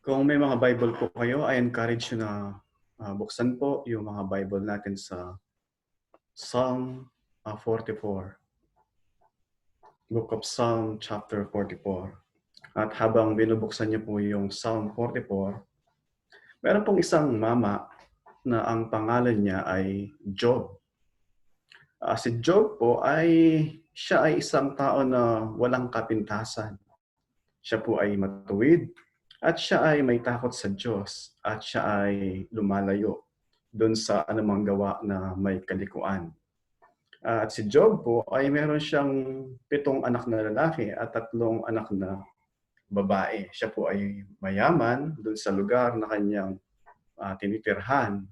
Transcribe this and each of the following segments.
Kung may mga Bible po kayo, I encourage you na buksan po yung mga Bible natin sa Psalm 44. Book of Psalm chapter 44. At habang binubuksan niyo po yung Psalm 44, meron pong isang mama na ang pangalan niya ay Job. Si Job po siya ay isang tao na walang kapintasan. Siya po ay matuwid at siya ay may takot sa Diyos at siya ay lumalayo doon sa anumang gawa na may kalikuan. At si Job po ay meron siyang 7 anak na lalaki at 3 anak na babae. Siya po ay mayaman doon sa lugar na kanyang tinitirhan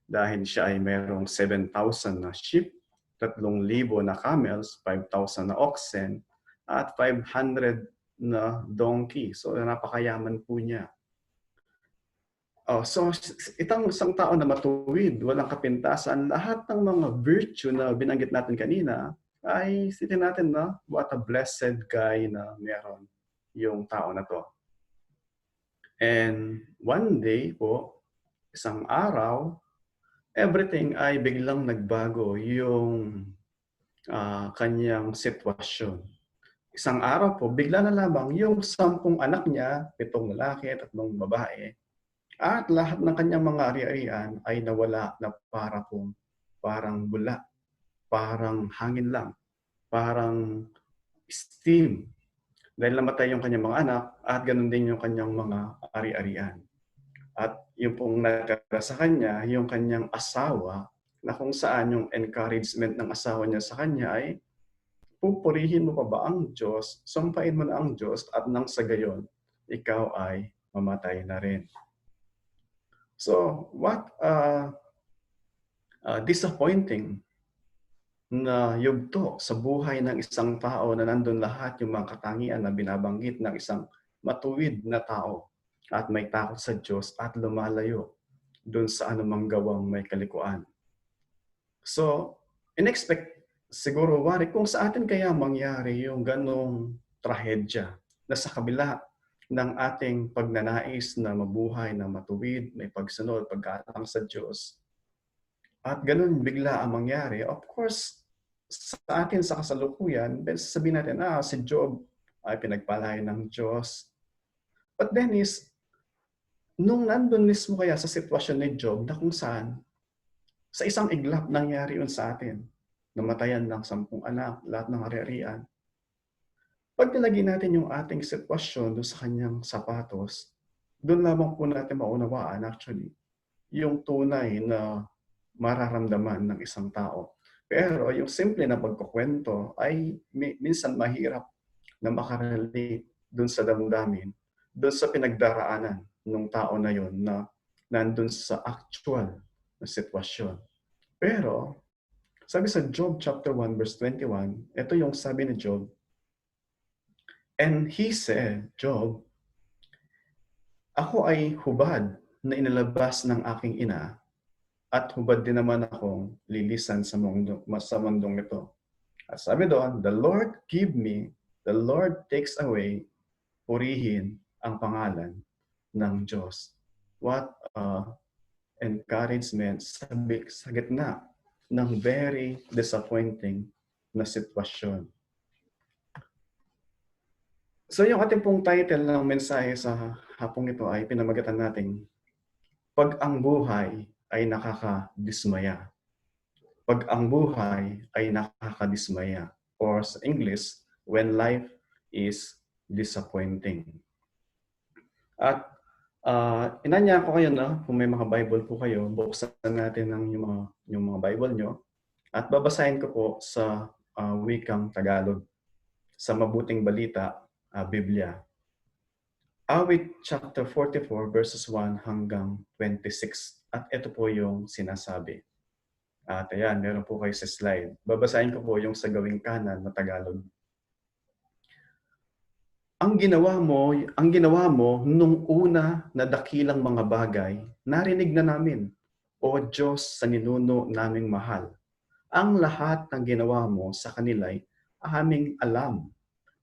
dahil siya ay merong 7,000 na sheep, 3,000 na camels, 5,000 na oxen, at 500 na donkey. So napakayaman po niya. So isang tao na matuwid, walang kapintasan, lahat ng mga virtue na binanggit natin kanina, ay sitin natin na what a blessed guy na meron yung tao na to. And one day po, isang araw, everything ay biglang nagbago yung kanyang sitwasyon. Isang araw po, bigla na lamang yung 10 anak niya, 7 lalaki at 3 babae, at lahat ng kanyang mga ari-arian ay nawala na parang bula, parang hangin lang, parang steam. Dahil namatay yung kanyang mga anak at ganun din yung kanyang mga ari-arian. At yung pong natira sa kanya, yung kanyang asawa, na kung saan yung encouragement ng asawa niya sa kanya ay, pupurihin mo pa ba ang Diyos, sumpain mo na ang Diyos at nang sa gayon, ikaw ay mamatay na rin. So, what disappointing na yugto sa buhay ng isang tao na nandun lahat yung mga katangian na binabanggit ng isang matuwid na tao at may takot sa Diyos at lumalayo dun sa anumang gawang may kalikuan. So, siguro kung sa atin kaya mangyari yung ganong trahedya na sa kabila ng ating pagnanais na mabuhay na matuwid, may pagsunod, paggalang sa Diyos, at ganun bigla ang mangyari, of course, sa atin sa kasalukuyan, sabihin natin, si Job ay pinagpalain ng Diyos. But then nung nandun mismo kaya sa sitwasyon ni Job na kung saan, sa isang iglap nangyari yun sa atin, namatayan ng 10 anak, lahat ng ari-arian. Pag nilagay natin yung ating sitwasyon doon sa kanyang sapatos, doon lamang po natin maunawaan actually yung tunay na mararamdaman ng isang tao. Pero yung simple na pagkukwento ay minsan mahirap na makarelate doon sa damdamin, doon sa pinagdaraanan ng tao na yon na nandun sa actual na sitwasyon. Pero, sabi sa Job chapter 1 verse 21, ito yung sabi ni Job, and he said, Job, ako ay hubad na inilabas ng aking ina, at hubad din naman akong lilisan sa mundong ito. At sabi doon, the Lord give me, the Lord takes away, purihin ang pangalan ng Diyos. What encouragement sa gitna ng very disappointing na sitwasyon. So yung ating pong title ng mensahe sa hapong ito ay pinamagatan natin, Pag ang buhay ay nakakadismaya. Pag ang buhay ay nakakadismaya. Or sa English, when life is disappointing. At inanya ko kayo na kung may mga Bible po kayo, buksan natin yung mga Bible nyo at babasahin ko po sa wikang Tagalog, sa Mabuting Balita, Biblia. Awit chapter 44 verses 1 hanggang 26. At ito po yung sinasabi. At ayan, meron po kayo sa slide. Babasahin ko po yung sa Gawing Kanan na Tagalog. Ang ginawa mo nung una na dakilang mga bagay, narinig na namin, O Diyos sa ninuno naming mahal. Ang lahat ng ginawa mo sa kanila'y aming alam.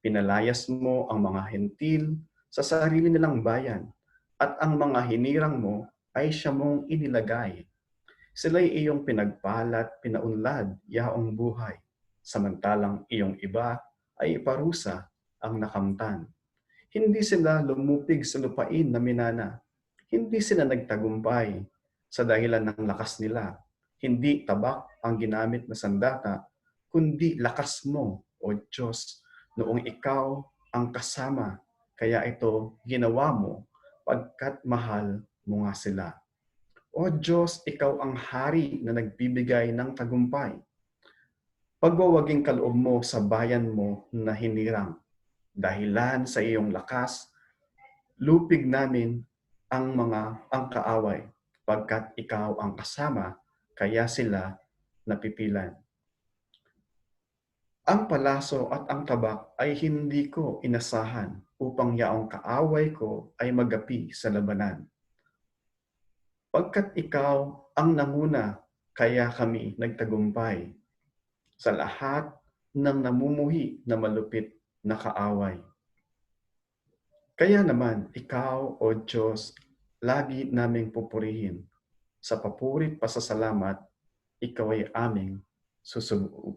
Pinalayas mo ang mga hentil sa sarili nilang bayan at ang mga hinirang mo ay siya mong inilagay. Sila'y iyong pinagpalat, pinaunlad, yaong buhay. Samantalang iyong iba ay parusa ang nakamtan. Hindi sila lumupig sa lupain na minana. Hindi sila nagtagumpay sa dahilan ng lakas nila. Hindi tabak ang ginamit na sandata, kundi lakas mo, O Diyos, noong ikaw ang kasama. Kaya ito ginawa mo, pagkat mahal mo nga sila. O Diyos, ikaw ang hari na nagbibigay ng tagumpay. Pagwawaging kaloob mo sa bayan mo na hinirang. Dahilan sa iyong lakas, lupig namin ang kaaway, pagkat ikaw ang kasama, kaya sila napipilan. Ang palaso at ang tabak ay hindi ko inasahan upang yaong kaaway ko ay magapi sa labanan. Pagkat ikaw ang nanguna, kaya kami nagtagumpay sa lahat ng namumuhi na malupit na kaaway. Kaya naman, ikaw, O Diyos, lagi naming pupurihin. Sa papurit pasasalamat, ikaw ay aming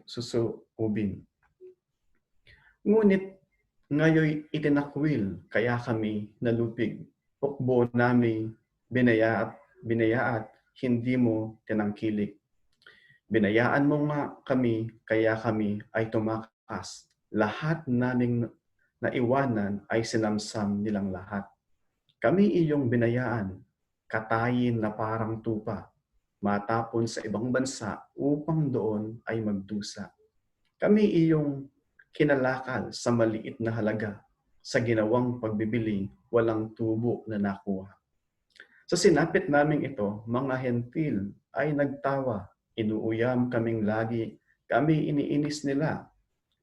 susuubin. Ngunit ngayoy itinakwil, kaya kami nalupig. Hukbo namin binayaat, hindi mo tinangkilik. Binayaan mo nga kami, kaya kami ay tumakas. Lahat naming naiwanan ay sinamsam nilang lahat. Kami iyong binayaan, katayin na parang tupa, matapon sa ibang bansa upang doon ay magdusa. Kami iyong kinalakal sa maliit na halaga, sa ginawang pagbibili, walang tubo na nakuha. Sa sinapit naming ito, mga hentil ay nagtawa, inuuyam kaming lagi, kami iniinis nila.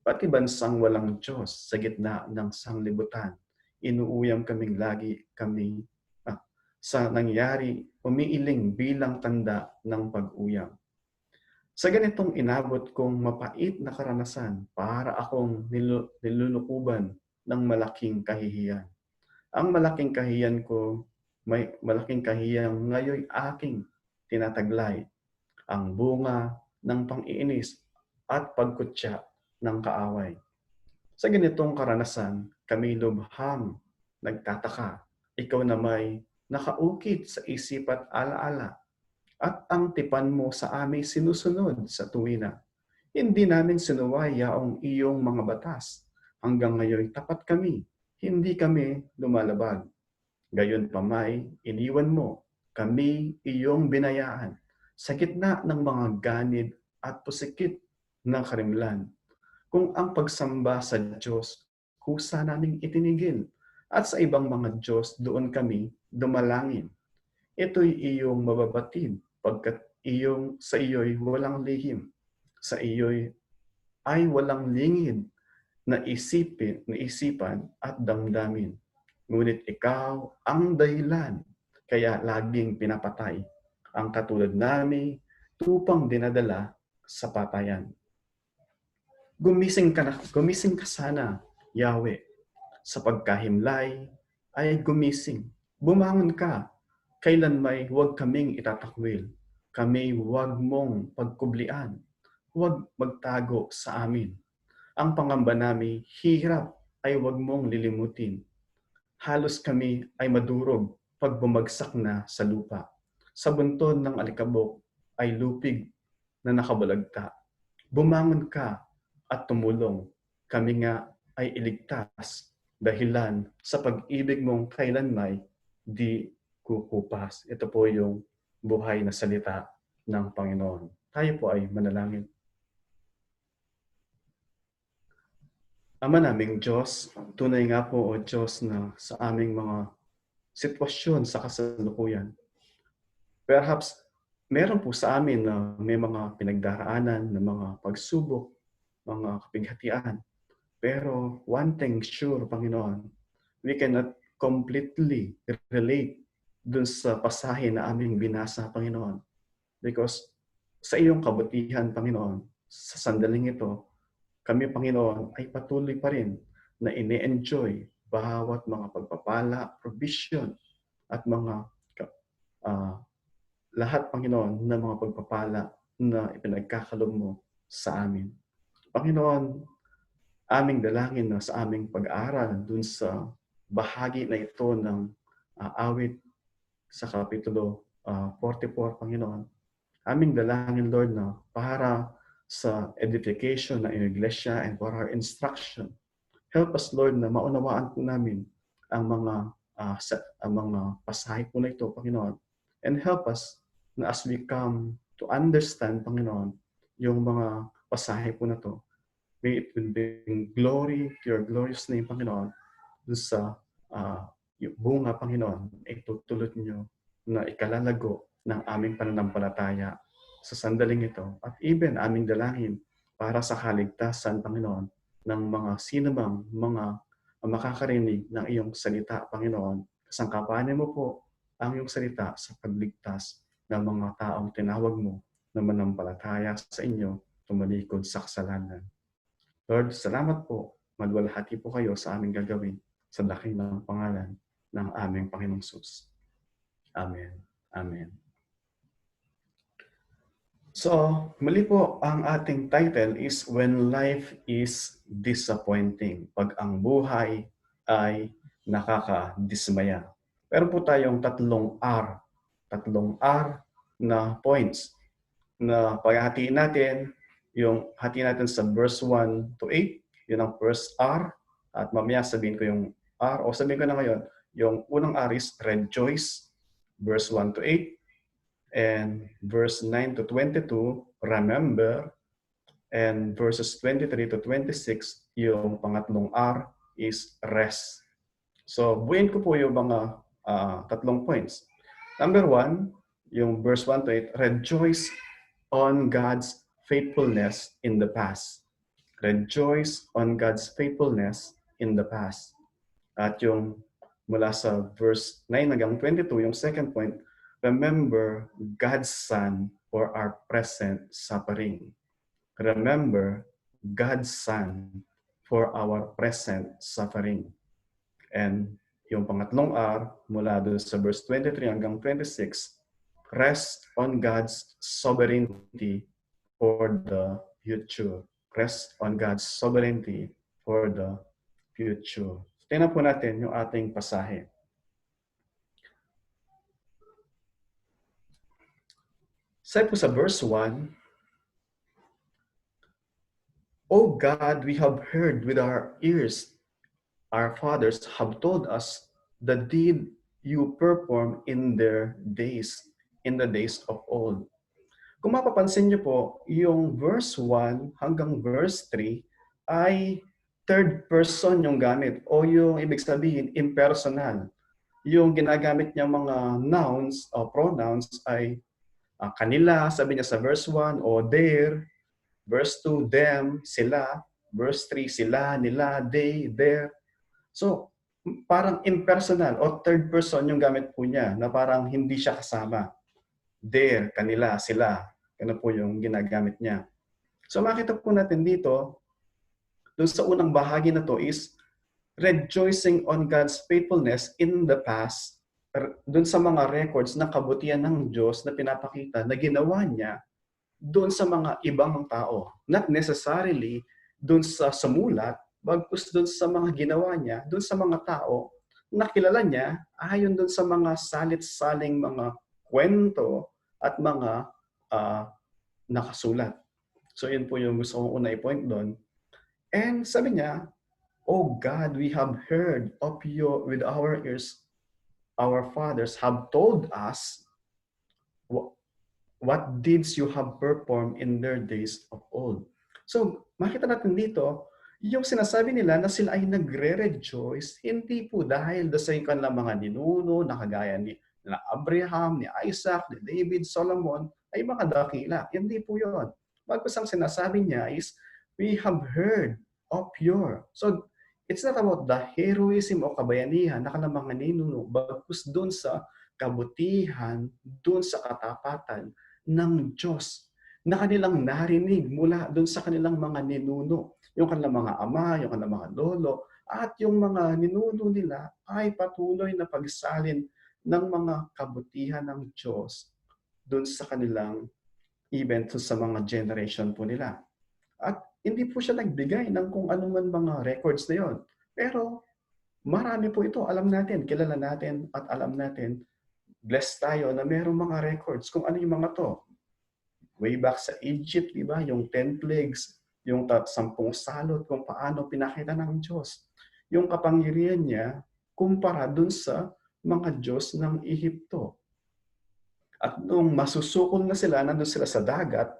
Pati bansang walang Diyos sa gitna ng sanglibutan, inuuyam kaming lagi sa nangyari, umiiling bilang tanda ng pag-uyam. Sa ganitong inabot kong mapait na karanasan, para akong nilulukuban ng malaking kahihiyan. Ang malaking kahihiyan ko, may malaking kahiyang ngayoy aking tinataglay, ang bunga ng pang-iinis at pagkutya ng kaaway. Sa ganitong karanasan, kami lubhang nagtataka. Ikaw na may nakaukit sa isip at alaala, at ang tipan mo sa amin sinusunod sa tuwina. Hindi namin sinuway yaong iyong mga batas. Hanggang ngayon tapat kami, hindi kami lumalabag. Gayon pa may iniwan mo kami iyong binayaan sa gitna ng mga ganid at pusikit ng karimlan. Kung ang pagsamba sa Diyos, kusa naming itinigil, at sa ibang mga Diyos doon kami dumalangin. Ito'y iyong mababatid, pagkat sa iyo'y walang lihim. Sa iyo'y ay walang lingid na isipan at damdamin. Ngunit ikaw ang dahilan, kaya laging pinapatay ang katulad namin, tupang dinadala sa patayan. Gumising ka sana, Yahweh. Sa pagkahimlay ay gumising. Bumangon ka. Kailan may huwag kaming itatakwil. Kami huwag mong pagkublian. Huwag magtago sa amin. Ang pangamba namin, hirap ay huwag mong lilimutin. Halos kami ay madurog pag bumagsak na sa lupa. Sa buntod ng alikabok ay lupig na nakabalagta. Bumangon ka at tumulong. Kami nga ay iligtas dahilan sa pag-ibig mong kailanmay di kukupas. Ito po yung buhay na salita ng Panginoon. Tayo po ay manalangin. Ama naming Diyos, tunay nga po o Diyos na sa aming mga sitwasyon sa kasalukuyan, perhaps meron po sa amin na may mga pinagdaraanan na mga pagsubok, mga kapighatian. Pero one thing sure, Panginoon, we cannot completely relate dun sa pasahe na aming binasa, Panginoon. Because sa iyong kabutihan, Panginoon, sa sandaling ito, kami, Panginoon, ay patuloy pa rin na ini-enjoy bawat mga pagpapala, provision, at mga uh, lahat, Panginoon, ng mga pagpapala na ipinagkakalob mo sa amin. Panginoon, aming dalangin na sa aming pag-aaral dun sa bahagi na ito ng awit sa Kapitulo 44, Panginoon. Aming dalangin, Lord, na para sa edification ng iglesia and for our instruction. Help us, Lord, na maunawaan po namin ang mga pasahe po na ito, Panginoon. And help us na as we come to understand, Panginoon, yung mga pasahe po na ito, may it will bring glory to your glorious name, Panginoon, dun sa yung bunga, Panginoon, itutulot nyo na ikalalago ng aming pananampalataya sa sandaling ito. At even aming dalangin para sa kaligtasan, Panginoon, ng mga sinumang mga makakarinig ng iyong salita, Panginoon. Kasangkapanin mo po ang iyong salita sa pagligtas ng mga taong tinawag mo na manampalataya sa inyo, tumalikod sa kasalanan. Lord, salamat po. Maluwalhati po kayo sa aming gagawin sa dakilang pangalan ng aming Panginoong Sus. Amen. Amen. So, muli po, ang ating title is When Life is Disappointing. Pag ang buhay ay nakakadismaya. Pero po tayong tatlong R na points na paghahatiin natin. Yung hatiin natin sa verse 1 to 8, yun ang first R. At mamaya sabihin ko yung R, o sabihin ko na ngayon, yung unang R is rejoice, verse 1 to 8. And verse 9 to 22, remember. And verses 23 to 26, yung pangatlong R is rest. So, buuin ko po yung mga tatlong points. Number 1, yung verse 1 to 8, rejoice on God's faithfulness in the past. Rejoice on God's faithfulness in the past. At yung mula sa verse 9 hanggang 22, yung second point, remember God's Son for our present suffering. Remember God's Son for our present suffering. And yung pangatlong R, mula doon sa verse 23 hanggang 26, rest on God's sovereignty for the future. Rest on God's sovereignty for the future. Tingnan po natin yung ating pasahe. Sabi po sa verse 1, O God, we have heard with our ears, our fathers have told us the deed you perform in their days, in the days of old. Kung mapapansin niyo po, yung verse 1 hanggang verse 3 ay third person yung gamit o yung ibig sabihin impersonal. Yung ginagamit niya mga nouns o pronouns ay kanila, sabi niya sa verse 1, o their, verse 2, them, sila, verse 3, sila, nila, they, their. So, parang impersonal o third person yung gamit po niya na parang hindi siya kasama. Their, kanila, sila. Ano po yung ginagamit niya. So makita po natin dito, doon sa unang bahagi na to is rejoicing on God's faithfulness in the past, doon sa mga records na kabutihan ng Diyos na pinapakita na ginawa niya doon sa mga ibang tao. Not necessarily doon sa sumulat, bagkus doon sa mga ginawa niya, doon sa mga tao na kilala niya ayon doon sa mga salit-saling mga kwento at mga nakasulat. So yun po yung gusto kong una i-point doon. And sabi niya, Oh God, we have heard of you with our ears. Our fathers have told us what deeds you have performed in their days of old. So makita natin dito, yung sinasabi nila na sila ay nagre-rejoice, hindi po dahil sa kanilang mga ninuno na kagaya ni Abraham, ni Isaac, ni David, Solomon, ay mga dakila. Hindi po yun. Bagkus ang sinasabi niya is, we have heard of your. So, it's not about the heroism o kabayanihan na kanilang mga ninuno, bagkus doon sa kabutihan, doon sa katapatan ng Diyos na kanilang narinig mula doon sa kanilang mga ninuno. Yung kanilang mga ama, yung kanilang mga lolo, at yung mga ninuno nila ay patuloy na pagsalin ng mga kabutihan ng Diyos dun sa kanilang event sa mga generation po nila. At hindi po siya nagbigay ng kung anuman mga records na yon. Pero marami po ito. Alam natin, kilala natin at alam natin, blessed tayo na mayroong mga records kung ano yung mga to. Way back sa Egypt, di ba? Yung 10 plagues, yung 10 salot, kung paano pinakita ng Diyos. Yung kapangyarihan niya, kumpara dun sa mga Diyos ng Ehipto. At nung masusukol na sila, nandun sila sa dagat,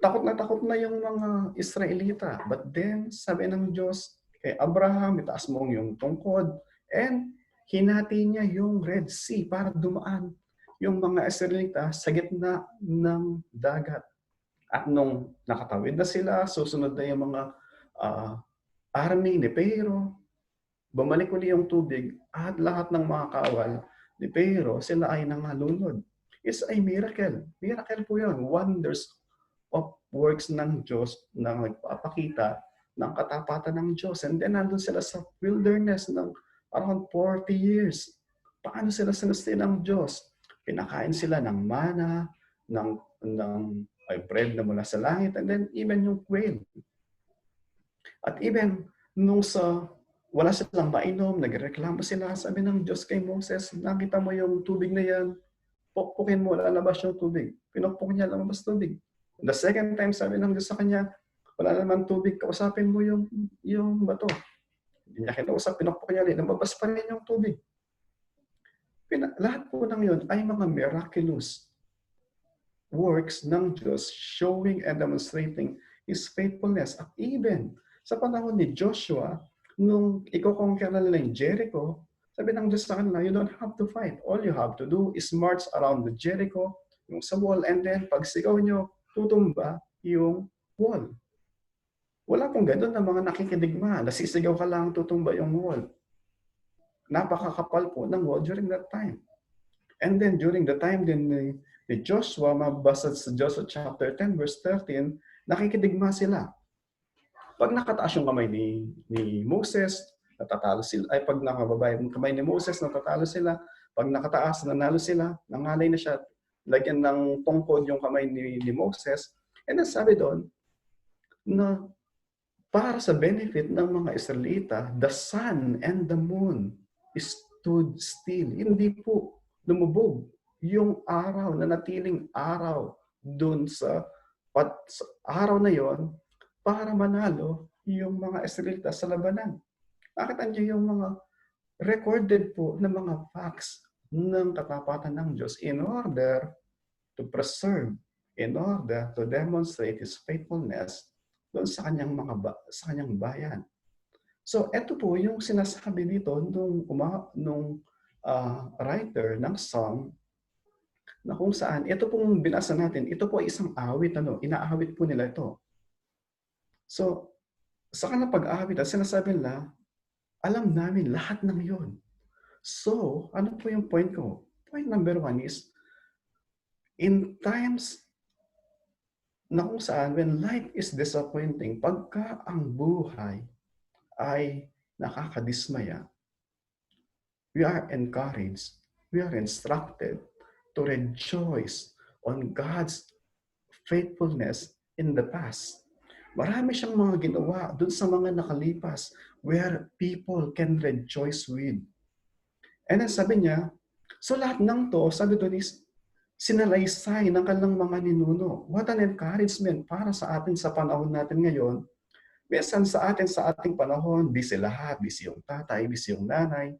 takot na yung mga Israelita. But then, sabi ng Diyos kay Abraham, itaas mo yung tungkod, and hinati niya yung Red Sea para dumaan yung mga Israelita sa gitna ng dagat. At nung nakatawid na sila, susunod na yung mga uh, army ni Pharaoh, bumalik uli yung tubig at lahat ng mga kawal ni Pharaoh, sila ay nangalunod. It's a miracle. Miracle po yun. Wonders of works ng Diyos na nagpapakita ng katapatan ng Diyos. And then nandun sila sa wilderness ng around 40 years. Paano sila sinustain ng Diyos? Pinakain sila ng mana, ng bread na mula sa langit, and then even yung quail. At even nung wala silang mainom, nagreklamo sila, sabi ng Diyos kay Moses, nakita mo yung tubig na yan, pukpukin mo, lalabas yung tubig. Pinukpuk niya, lalabas tubig. The second time, sabi ng Diyos sa kanya, wala naman tubig, kausapin mo yung bato. Hindi niya kinausap, pinukpuk niya rin, lumabas pa rin yung tubig. Lahat po ng yun ay mga miraculous works ng Diyos showing and demonstrating His faithfulness. At even sa panahon ni Joshua, nung iko-conquer na nila yung Jericho, sabi ng Diyos sa kanila, you don't have to fight. All you have to do is march around the Jericho, yung sa wall, and then pag sigaw nyo, tutumba yung wall. Wala pong ganun na mga nakikidigma. Nasisigaw ka lang, tutumba yung wall. Napakakapal po ng wall during that time. And then during the time din ni Joshua, mabasa sa Joshua chapter 10 verse 13, nakikidigma sila. Pag nakataas yung kamay ni Moses, natatalo sila. Ay, pag nakababa yung kamay ni Moses, natatalo sila. Pag nakataas, nanalo sila. Nangalay na siya. Lagyan ng tungkod yung kamay ni Moses. And then sabi doon, na para sa benefit ng mga Israelita, the sun and the moon stood still. Hindi po lumubog yung araw, na natiling araw doon sa araw na yon para manalo yung mga Israelita sa labanan. Nakita niyo yung mga recorded po na mga facts ng katapatan ng Diyos in order to preserve, in order to demonstrate His faithfulness doon sa kanyang bayan. So, ito po yung sinasabi dito nung writer ng song, na kung saan, ito pong binasa natin, ito po ay isang awit, inaawit po nila ito. So, sa kanilang pag-awit, sinasabi nila, alam namin lahat ng yon. So, ano po yung point ko? Point number 1 is, in times na kung saan, when life is disappointing, pagka ang buhay ay nakakadismaya, we are encouraged, we are instructed to rejoice on God's faithfulness in the past. Marami siyang mga ginawa dun sa mga nakalipas where people can rejoice with. And then sabi niya, so lahat ng to, sabi doon is, sinalaysay ng kanilang mga ninuno. What an encouragement para sa atin sa panahon natin ngayon. Minsan sa ating panahon, busy lahat. Busy yung tatay, busy yung nanay.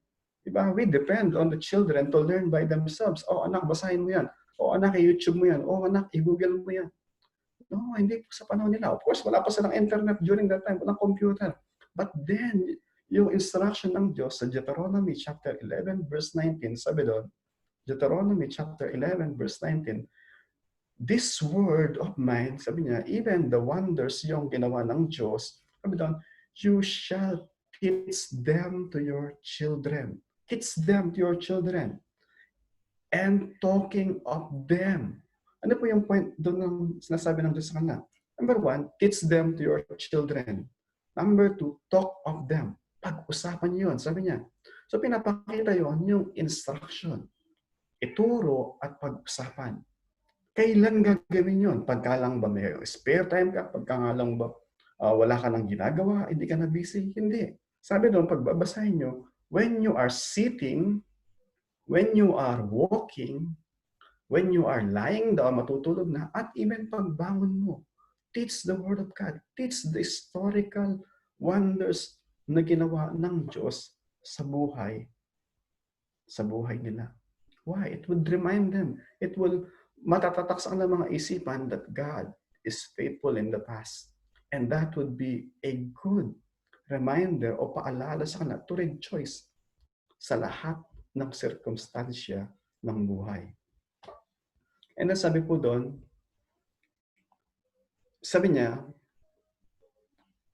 Diba? We depend on the children to learn by themselves. Oh, anak, basahin mo yan. Oh, anak, i-YouTube mo yan. Oh, anak, i-Google mo yan. No, hindi po sa panahon nila. Of course, wala pa silang internet during that time. Walang computer. But then, yung instruction ng Diyos sa Deuteronomy chapter 11, verse 19, sabi doon, Deuteronomy chapter 11, verse 19, this word of mine, sabi niya, even the wonders yung ginawa ng Diyos, sabi doon, you shall teach them to your children. Teach them to your children. And talking of them. Ano po yung point doon ng sinasabi ng Diyos sa kanila? Number 1, teach them to your children. Number 2, talk of them. pag-usapan yun. Sabi niya. So pinapakita yon yung instruction. Ituro at pag-usapan. Kailan gagawin yun? Pagka lang ba may spare time ka? Pagka nga lang ba wala ka nang ginagawa? Hindi ka na busy? Hindi. Sabi doon, pagbabasahin nyo, when you are sitting, when you are walking, when you are lying down, matutulog na, at even pagbangon mo, teach the Word of God. Teach the historical wonders na ginawa ng Diyos sa buhay nila. Why? It would remind them. It will matatatak sa kanilang mga isipan that God is faithful in the past. And that would be a good reminder o paalala sa kanila to rejoice sa lahat ng sirkumstansya ng buhay. And then sabi po doon, sabi niya,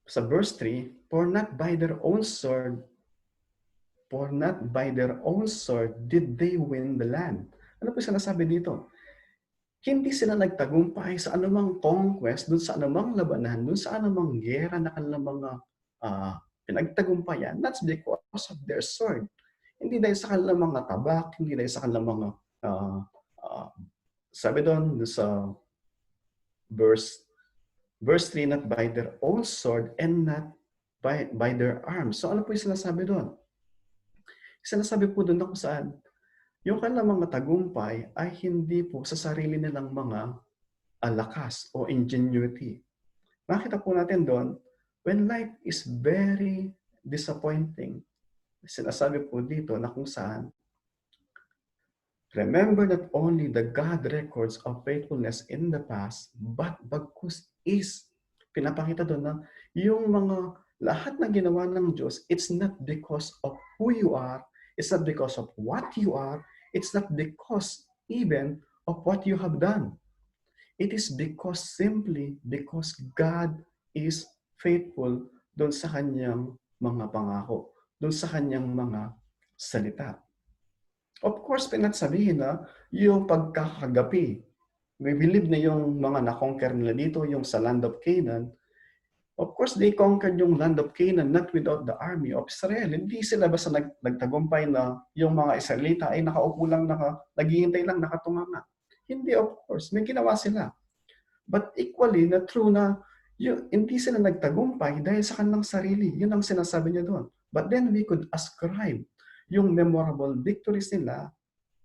sa verse 3, for not by their own sword did they win the land. Ano po sinasabi dito? Hindi sila nagtagumpay sa anumang conquest, dun sa anumang labanan, dun sa anumang gera na kanilang mga pinagtagumpayan. That's because of their sword. Hindi dahil sa kanilang mga tabak, hindi dahil sa kanilang mga, sabi doon sa verse 3, not by their own sword and not by their arms. So ano po yung sinasabi doon? Sinasabi po doon na kung saan yung kanilang mga tagumpay ay hindi po sa sarili nilang mga lakas o ingenuity. Makita po natin doon, when life is very disappointing, sinasabi po dito na kung saan, remember not only the God records of faithfulness in the past, but bagkus is, pinapakita doon na yung mga lahat na ginawa ng Diyos, it's not because of who you are, it's not because of what you are, it's not because even of what you have done. It is simply because God is faithful doon sa kanyang mga pangako, doon sa kanyang mga salita. Of course, pinagsabihin na yung pagkakagapi. We believe na yung mga na-conquer nila dito, yung sa land of Canaan. Of course, they conquered yung land of Canaan not without the army of Israel. Hindi sila basta nagtagumpay na yung mga Israelita ay nakaupo lang, naghihintay lang, nakatunganga. Hindi, of course. May ginawa sila. But equally, na true na hindi sila nagtagumpay dahil sa kanilang sarili. Yun ang sinasabi niya doon. But then we could ascribe yung memorable victories nila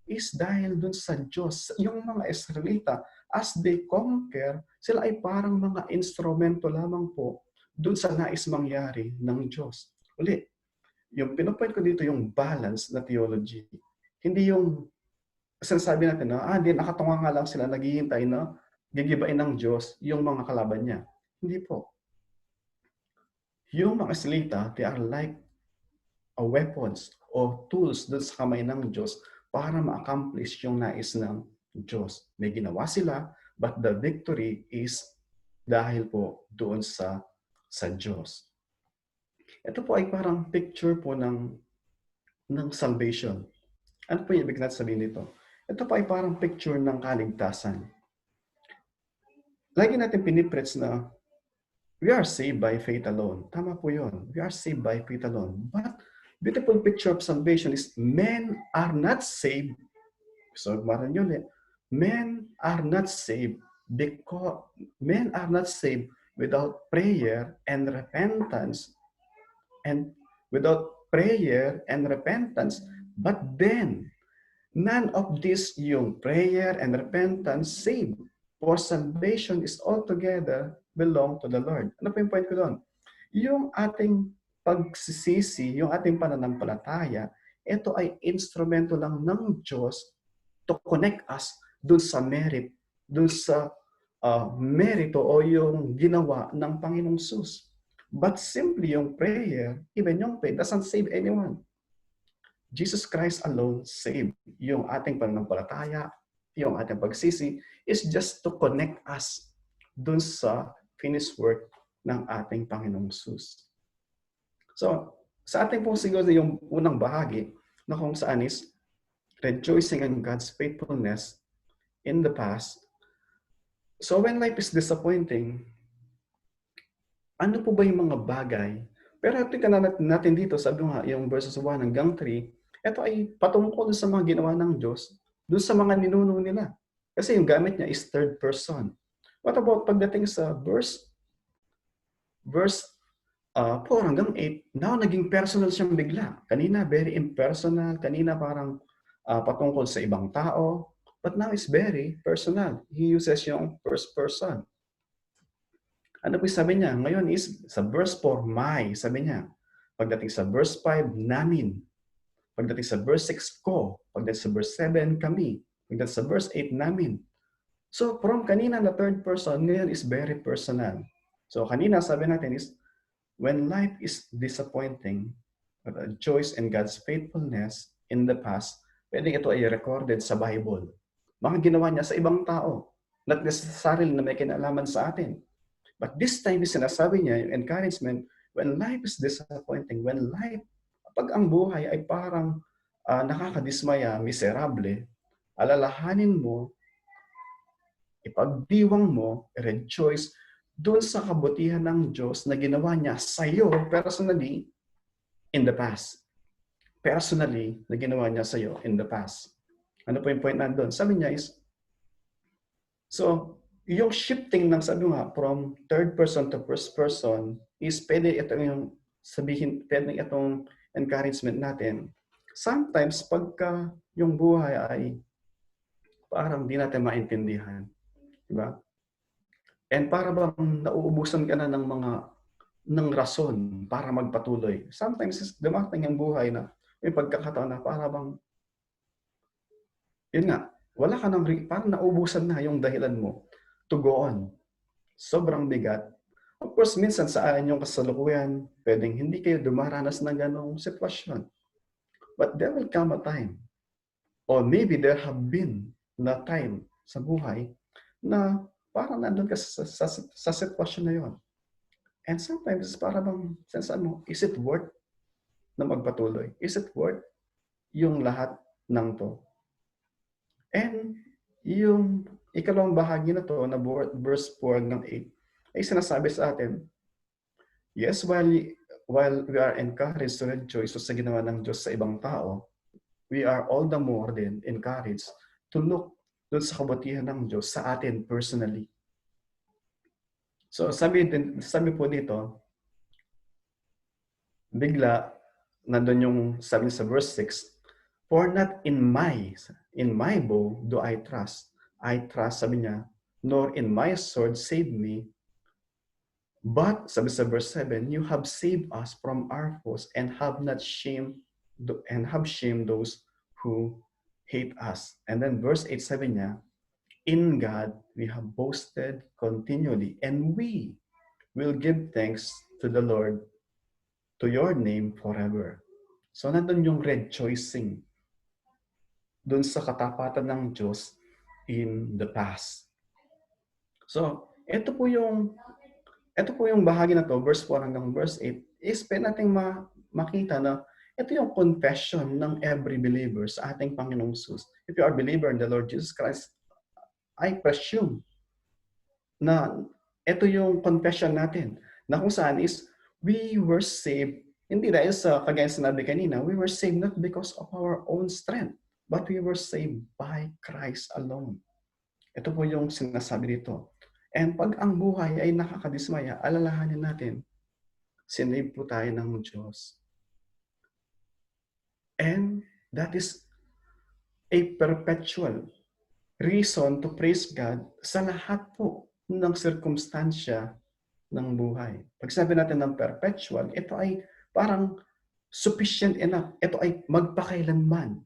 is dahil dun sa Diyos. Yung mga Israelita, as they conquer, sila ay parang mga instrumento lamang po dun sa nais mangyari ng Diyos. Uli, yung pinupoint ko dito yung balance na theology. Hindi yung sinasabi natin na, hindi, nakatunga nga lang sila, naghihintay na gigibain ng Diyos yung mga kalaban niya. Hindi po. Yung mga Israelita, they are like weapons o tools doon sa kamay ng Diyos para ma-accomplish yung nais ng Diyos. May ginawa sila, but the victory is dahil po doon sa Diyos. Ito po ay parang picture po ng salvation. Ano po yung ibig natin sabihin dito? Ito po ay parang picture ng kaligtasan. Lagi natin pinipreach na we are saved by faith alone. Tama po yun. We are saved by faith alone. But beautiful picture of salvation is men are not saved. So, maran yun eh. Men are not saved because men are not saved without prayer and repentance. And without prayer and repentance. But then, none of this yung prayer and repentance saved. For salvation is altogether belong to the Lord. Ano po yung point ko doon? Yung ating pagsisisi, yung ating pananampalataya, ito ay instrumento lang ng Diyos to connect us dun sa merit, dun sa merito o yung ginawa ng Panginoong Sus. But simply yung prayer, even yung faith, doesn't save anyone. Jesus Christ alone saved. Yung ating pananampalataya, yung ating pagsisi, is just to connect us dun sa finished work ng ating Panginoong Sus. So, sa ating pong siguro yung unang bahagi na kung saan is rejoicing in God's faithfulness in the past. So, when life is disappointing, ano po ba yung mga bagay Pero tingnan natin dito, sabi nga, yung verses 1 hanggang 3, ito ay patungkol sa mga ginawa ng Diyos, dun sa mga ninuno nila. Kasi yung gamit niya is third person. What about pagdating sa verse 4 hanggang 8, now naging personal siyang bigla. Kanina very impersonal, kanina parang patungkol sa ibang tao, but now it's very personal. He uses yung first person. Ano po sabi niya? Ngayon is sa verse 4, my, sabi niya. Pagdating sa verse 5, namin. Pagdating sa verse 6, ko. Pagdating sa verse 7, kami. Pagdating sa verse 8, namin. So from kanina na third person, ngayon is very personal. So kanina sabi natin is, when life is disappointing, but a choice in God's faithfulness in the past, pwedeng ito ay recorded sa Bible. Mga ginawa niya sa ibang tao. Not necessarily na may kinalaman sa atin. But this time, sinasabi niya, yung encouragement, when life is disappointing, pag ang buhay ay parang nakakadismaya, miserable, alalahanin mo, ipagdiwang mo, rejoice, doon sa kabutihan ng Diyos na ginawa niya sa iyo personally in the past. Personally, na ginawa niya sa iyo in the past. Ano po yung point na doon? Sabi niya is, so, yung shifting ng sabi nga from third person to first person is pwede ito yung sabihin, pwede itong encouragement natin. Sometimes, pagka yung buhay ay parang di natin maintindihan. Diba? And para bang nauubusan ka na ng rason para magpatuloy. Sometimes, dumating ang buhay na may pagkakataon na para bang, yun nga, wala ka nang, parang nauubusan na yung dahilan mo to go on. Sobrang bigat. Of course, minsan sa inyong kasalukuyan, pwedeng hindi kayo dumaranas ng ganong sitwasyon. But there will come a time, or maybe there have been na time sa buhay na parang nandun ka sa sitwasyon na yon. And sometimes, para bang, saan mo, is it worth na magpatuloy? Is it worth yung lahat ng to? And yung ikalawang bahagi na to, na verse 4 hanggang 8, ay sinasabi sa atin, yes, while we are encouraged to rejoice sa ginawa ng Diyos sa ibang tao, we are all the more then encouraged to look doon sa kabutihan ng Diyos sa atin personally. So sabi po dito, bigla, nandun yung sabi sa verse 6, for not in my bow do I trust. I trust, sabi niya, nor in my sword save me. But, sabi sa verse 7, you have saved us from our foes and have shamed those who hate us. And then verse 8, sabi niya, in God we have boasted continually, and we will give thanks to the Lord, to your name forever. So, nandun yung rejoicing dun sa katapatan ng Diyos in the past. So, ito po yung bahagi na to, verse 4 hanggang verse 8, is pwede nating makita na ito yung confession ng every believer sa ating Panginoong Jesus. If you are a believer in the Lord Jesus Christ, I presume na ito yung confession natin, na kung saan is, we were saved, hindi dahil sa kagaya sinabi kanina, we were saved not because of our own strength, but we were saved by Christ alone. Ito po yung sinasabi dito. And pag ang buhay ay nakakadismaya, alalahanin natin, sinave po tayo ng Diyos. And that is a perpetual reason to praise God sa lahat po ng sirkumstansya ng buhay. Pag sabi natin ng perpetual, ito ay parang sufficient enough. Ito ay magpakailanman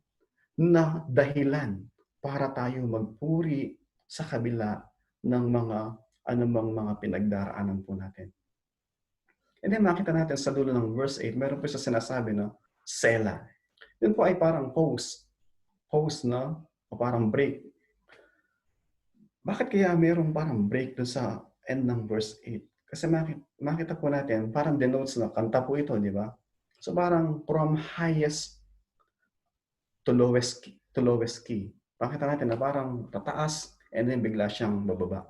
na dahilan para tayo magpuri sa kabila ng mga anumang mga pinagdaraanan po natin. And then makita natin sa dulo ng verse 8, meron po sa sinasabi na Selah. Yun po ay parang pause na o parang break. Bakit kaya mayroong parang break doon sa end ng verse 8? Kasi makita po natin, parang denotes na kanta po ito, di ba? So parang from highest to lowest key. Makita natin na parang tataas and then bigla siyang bababa.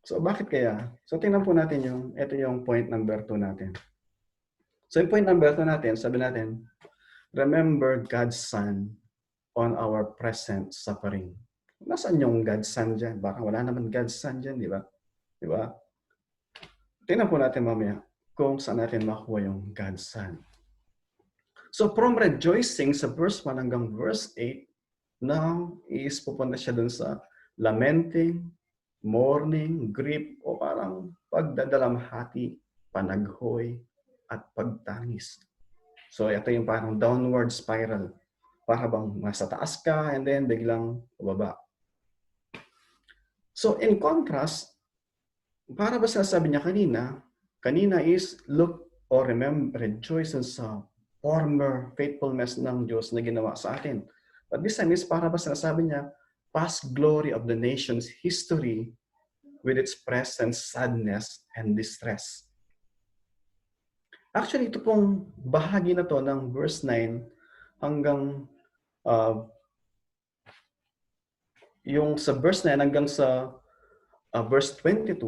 So bakit kaya? So tingnan po natin ito yung point number 2 natin. So yung point number 2 natin, sabi natin, remember God's Son on our present suffering. Nasaan yung God's Son dyan? Baka wala naman God's Son dyan, di ba? Di ba? Tingnan po natin mamaya kung saan natin makuha yung God's Son. So from rejoicing sa verse 1 hanggang verse 8, now is pupunta siya dun sa lamenting, mourning, grief, o parang pagdadalamhati, panaghoy, at pagtangis. So ito yung parang downward spiral. Para bang nasa taas ka and then biglang baba. So in contrast, para ba sinasabi niya kanina is look or remember, rejoice sa former faithfulness ng Diyos na ginawa sa atin. But this time is para ba sinasabi niya past glory of the nation's history with its present sadness and distress. Actually, ito pong bahagi na to ng verse 9 hanggang yung sa verse 9 hanggang sa verse 22,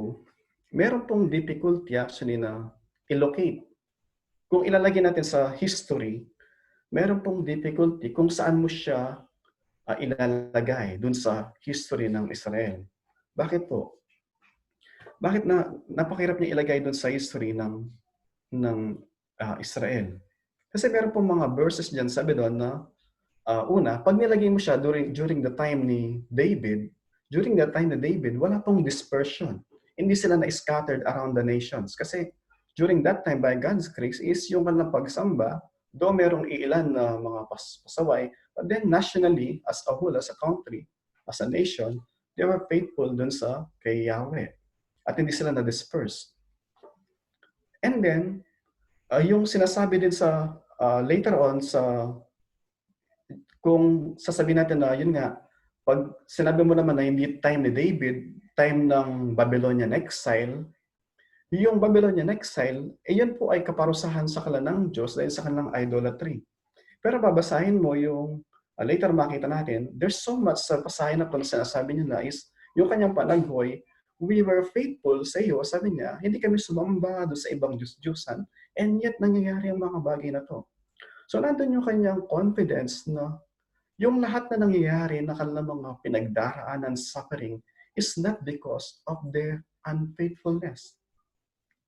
meron pong difficulty actually na i-locate. Kung ilalagay natin sa history, meron pong difficulty kung saan mo siya ilalagay dun sa history ng Israel. Bakit po? Bakit napakahirap niya ilagay dun sa history ng Israel? Kasi meron pong mga verses diyan, sabi doon na una, pag nilagay mo siya during the time ni David, wala pong dispersion. Hindi sila na-scattered around the nations. Kasi during that time, by God's grace, is yung kanilang pagsamba, though merong iilan na mga pasaway, but then nationally, as a whole, as a country, as a nation, they were faithful dun sa kay Yahweh. At hindi sila na-disperse. And then, yung sinasabi din sa, later on sa kung sasabihin natin na yun nga, pag sinabi mo naman na hindi time ni David, time ng Babylonian exile, yung Babylonian exile, yun po ay kaparusahan sa kanila ng Diyos dahil sa kanilang idolatry. Pero babasahin mo yung, later makita natin, there's so much sa pasahin na ito na sinasabi niya na is, yung kanyang panaghoy, we were faithful sa iyo, sabi niya, hindi kami sumamba doon sa ibang Diyos-Diyosan, and yet nangyayari ang mga bagay na to. So nandun yung kanyang confidence na yung lahat na nangyayari na kanilang mga pinagdaraanan, suffering, is not because of their unfaithfulness.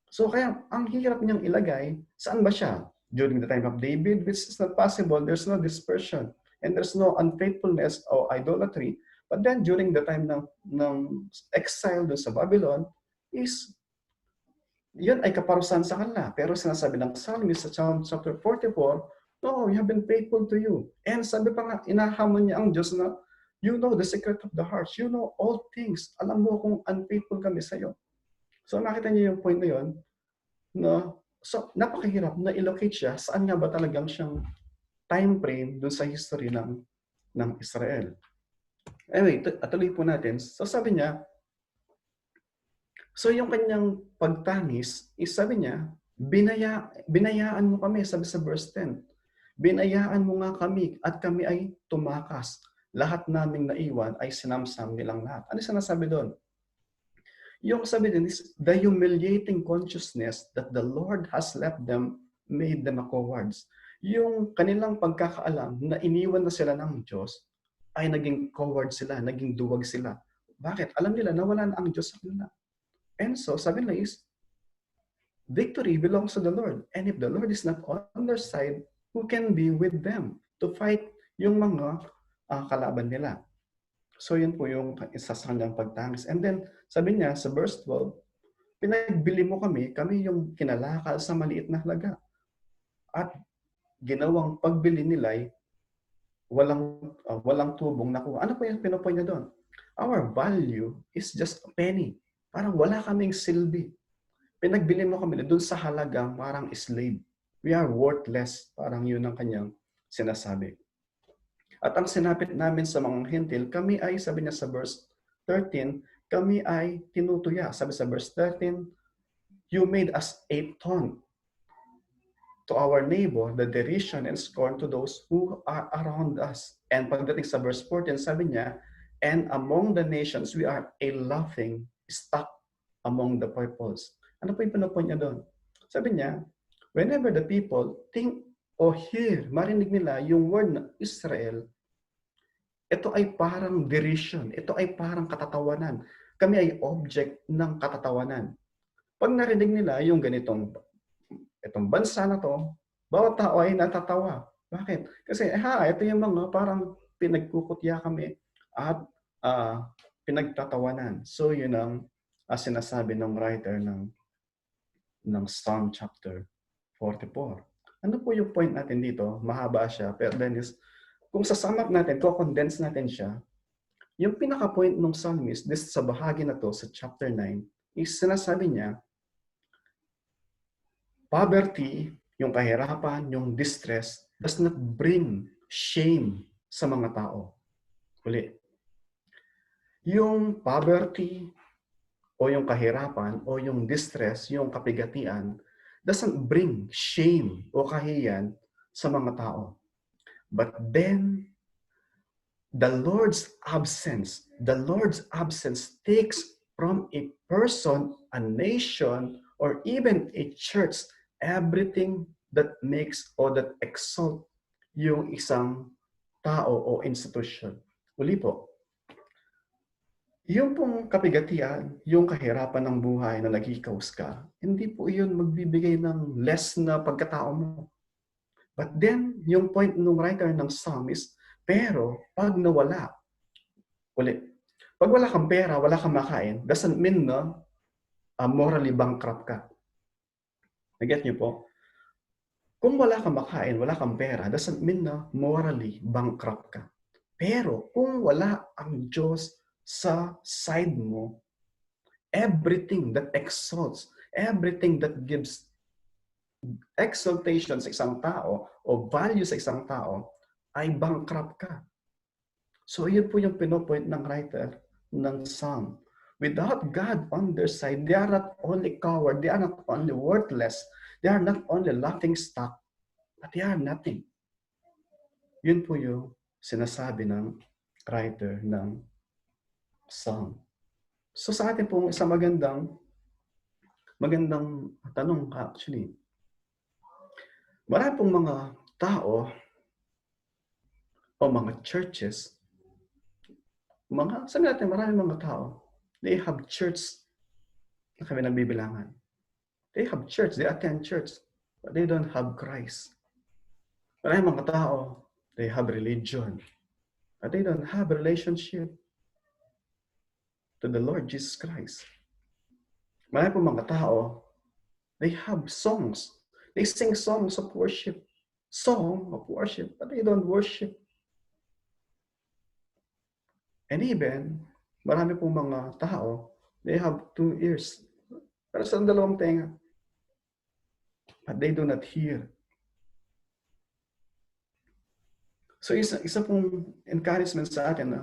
So kaya, ang hirap niyang ilagay, saan ba siya? During the time of David, which is not possible, there's no dispersion, and there's no unfaithfulness or idolatry. But then, during the time ng exile doon sa Babylon, is yun ay kaparusahan sa kanila. Pero sinasabi ng psalmist sa Psalm chapter 44, no, we have been faithful to you. And sabi pa nga, inahamon niya ang Diyos na, you know the secret of the heart. You know all things. Alam mo kung unfaithful kami sa iyo. So nakita niyo yung point na yun, na so, napakahirap na i-locate siya saan nga ba talagang siyang time frame dun sa history ng Israel. Anyway, tuloy po natin. So sabi niya, so yung kanyang pagtanis, is sabi niya, binayaan mo kami, sabi sa verse 10. Binayaan mo nga kami at kami ay tumakas. Lahat naming naiwan ay sinamsam nilang lahat. Ano sinasabi doon? Yung sabi din is, the humiliating consciousness that the Lord has left them made them a cowards. Yung kanilang pagkakaalam na iniwan na sila ng Diyos, ay naging coward sila, naging duwag sila. Bakit? Alam nila na wala na ang Diyos sa kanila. And so, sabi nila is, victory belongs to the Lord. And if the Lord is not on their side, who can be with them to fight yung mga kalaban nila? So, yun po yung isa sa kanyang pagtangis. And then, sabi niya sa verse 12, pinagbili mo kami yung kinalakal sa maliit na halaga. At ginawang pagbili nila'y walang tubong nakuha. Ano po yung pinupoint niya doon? Our value is just a penny. Parang wala kaming silbi. Pinagbili mo kami doon sa halagang parang slave. We are worthless. Parang yun ang kanyang sinasabi. At ang sinapit namin sa mga hentil, kami ay, sabi niya sa verse 13, kami ay tinutuya. Sabi sa verse 13, you made us a taunt to our neighbor, the derision and scorn to those who are around us. And pagdating sa verse 14, sabi niya, and among the nations, we are a laughing stock among the peoples. Ano po yung pinupoint niya doon? Sabi niya, Whenever the people think o hear, marinig nila yung word na Israel, ito ay parang derision, ito ay parang katatawanan. Kami ay object ng katatawanan. Pag narinig nila yung itong bansa na to, bawat tao ay natatawa. Bakit? Kasi ito yung mga parang pinagkukutya kami at pinagtatawanan. So yun ang sinasabi ng writer ng Psalm chapter 44. Ano po yung point natin dito? Mahaba siya, pero then kung sasum up natin, condense natin siya, yung pinaka-point ng psalmist this sa bahagi na to, sa chapter 9, is sinasabi niya, poverty, yung kahirapan, yung distress, does not bring shame sa mga tao. Uli, yung poverty, o yung kahirapan, o yung distress, yung kapigatian, doesn't bring shame o kahiyan sa mga tao. But then, the Lord's absence takes from a person, a nation, or even a church, everything that makes or that exalt yung isang tao o institution. Uli po, yung pong kapigatian, yung kahirapan ng buhay na nag-i-cause ka, hindi po yun magbibigay ng less na pagkatao mo. But then, yung point ng writer ng psalm is, pero pag nawala, pag wala kang pera, wala kang makain, doesn't mean na morally bankrupt ka. Naget niyo po? Kung wala kang makain, wala kang pera, doesn't mean na morally bankrupt ka. Pero kung wala ang Diyos sa side mo, everything that exalts, everything that gives exaltation sa isang tao o value sa isang tao, ay bankrupt ka. So yun po yung pinopoint ng writer ng Psalm. Without God on their side, they are not only coward, they are not only worthless, they are not only laughing stock, but they are nothing. Yun po yung sinasabi ng writer ng Psalm. So sa atin po, isang magandang tanong actually. Marami pong mga tao o mga churches, sabi natin marami mga tao, they have church na kami nagbibilangan. They have church, they attend church, but they don't have Christ. Marami mga tao, they have religion, but they don't have relationship to the Lord Jesus Christ. Marami po mga tao, they have songs. They sing songs of worship. Song of worship, but they don't worship. And even, marami pong mga tao, they have 2 ears. Pero sa dalawang tenga. But they do not hear. So isa pong encouragement sa atin na,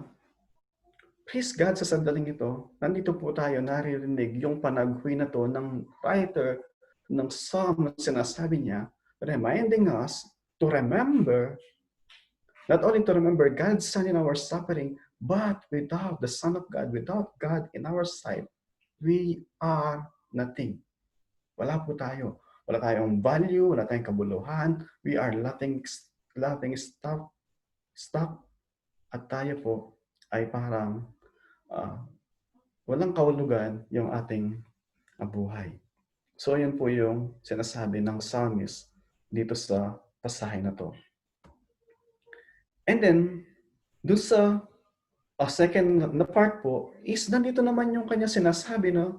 praise God sa sandaling ito, nandito po tayo naririnig yung panaghoy na to ng writer ng Psalm na sinasabi niya, reminding us to remember, not only to remember God's Son in our suffering, but without the Son of God, without God in our side, we are nothing. Wala po tayo. Wala tayong value, wala tayong kabuluhan. We are nothing stuck. At tayo po ay parang walang kahulugan yung ating buhay. So yun po yung sinasabi ng psalmist dito sa pasahe na to. And then, doon sa second na part po, is nandito naman yung kanya sinasabi na,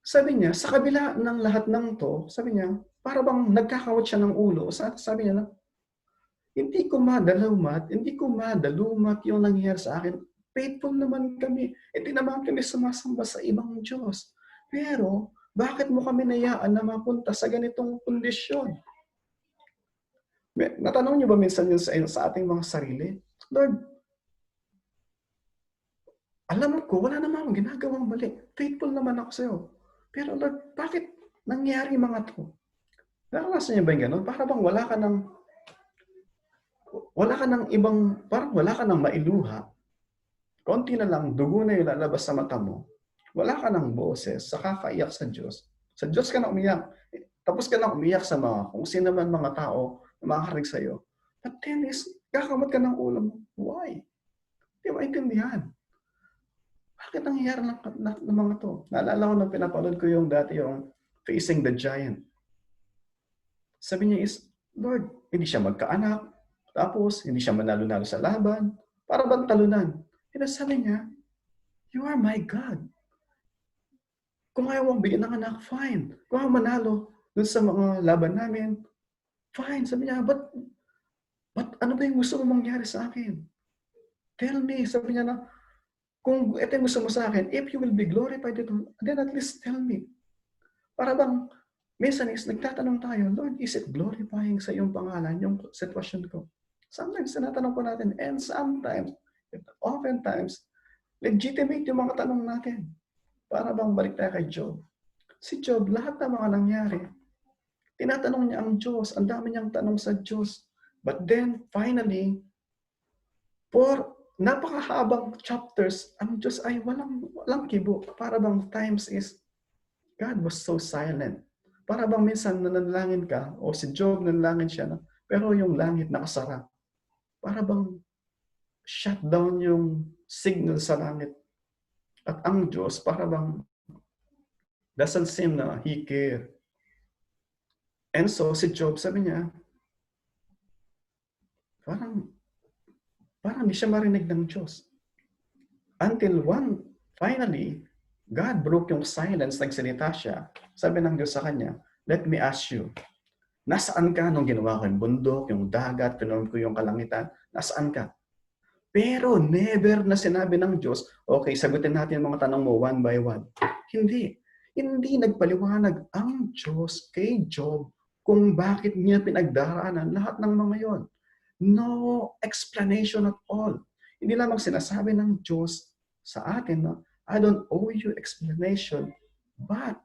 sabi niya, sa kabila ng lahat ng to, sabi niya, para bang nagkakawat siya ng ulo. Sabi niya na, hindi ko madalumat yung nangyayari sa akin. Faithful naman kami. Hindi naman kami sumasamba sa ibang Diyos. Pero, bakit mo kami nayaan na mapunta sa ganitong kondisyon? Natanong niyo ba minsan yun sa ating mga sarili? Lord, alam ko, wala naman akong ginagawang mali. Faithful naman ako sa'yo. Pero Lord, bakit nangyari mga to? Nakalasan niyo ba yung gano'n? Para bang wala ka ng ibang, parang wala ka ng mailuha. Konti na lang, dugo na yung lalabas sa mata mo. Wala ka ng boses sa kakaiyak sa Diyos. Sa Diyos ka na umiyak. Tapos ka na umiyak sa mga kung sino man mga tao na makakarinig sa'yo. But then kakamot ka ng ulo mo. Why? Di mo maintindihan. Bakit nangyayari ng mga to? Naalala ko nung pinapanood ko yung dati yung Facing the Giant. Sabi niya Lord, hindi siya magkaanak, tapos hindi siya manalo-nalo sa laban, para bang talunan. And sabi niya, you are my God. Kung ayaw mong bigyan ng anak, fine. Kung ayaw manalo dun sa mga laban namin, fine. Sabi niya, but ano ba yung gusto mo mangyari sa akin? Tell me. Sabi niya na, kung ito yung gusto mo sa akin, if you will be glorified ito, then at least tell me. Para bang, minsan nagtatanong tayo, Lord, is it glorifying sa iyong pangalan, yung sitwasyon ko? Sometimes, tinatanong po natin, and sometimes, oftentimes, legitimate yung mga tanong natin. Para bang balik tayo kay Job. Si Job, lahat ng mga nangyari, tinatanong niya ang Diyos, ang dami niyang tanong sa Diyos. But then, finally, for napakahabang chapters, ang Diyos ay walang kibo. Para bang times God was so silent. Para bang minsan nanalangin ka, o si Job nanalangin siya, pero yung langit nakasara. Para bang shut down yung signal sa langit. At ang Diyos, para bang doesn't seem na He care. And so, si Job, sabi niya, parang hindi siya marinig ng Diyos. Until finally, God broke yung silence, nagsalita siya. Sabi ng Diyos sa kanya, let me ask you, nasaan ka nung ginawa ko yung bundok, yung dagat, pinom ko yung kalangitan? Nasaan ka? Pero never na sinabi ng Diyos, okay, sagutin natin yung mga tanong mo one by one. Hindi. Hindi nagpaliwanag ang Diyos kay Job kung bakit niya pinagdaraanan lahat ng mga yon. No explanation at all. Hindi lamang sinasabi ng Diyos sa atin na, I don't owe you explanation, but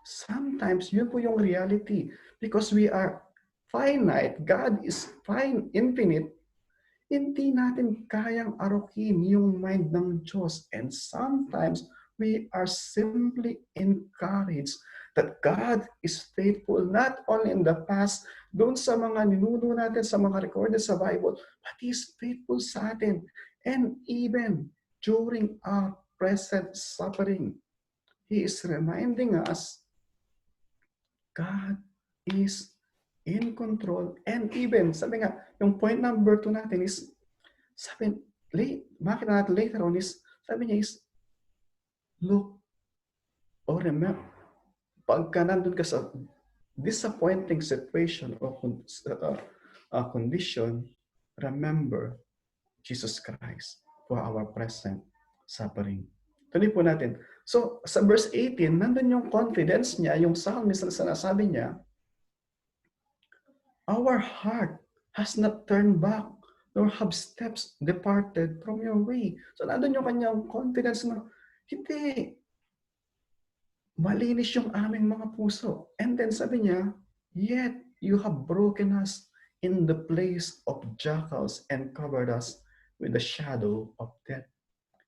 sometimes yun po yung reality. Because we are finite, God is infinite, hindi natin kayang arukin yung mind ng Diyos. And sometimes, we are simply encouraged that God is faithful not only in the past, doon sa mga ninuno natin, sa mga recorded sa Bible, but He is faithful sa atin. And even during our present suffering, He is reminding us, God is in control. And even, sabi nga, yung point number 2 natin is, sabi, makita natin later on is, sabi niya is, look, or remember, pagka nandun ka sa disappointing situation or condition, remember Jesus Christ for our present suffering. Tuloy po natin. So, sa verse 18, nandun yung confidence niya, yung psalmist na sinasabi niya, our heart has not turned back, nor have steps departed from your way. So, nandun yung kanyang confidence na, hindi, malinis yung aming mga puso. And then sabi niya, yet you have broken us in the place of jackals and covered us with the shadow of death.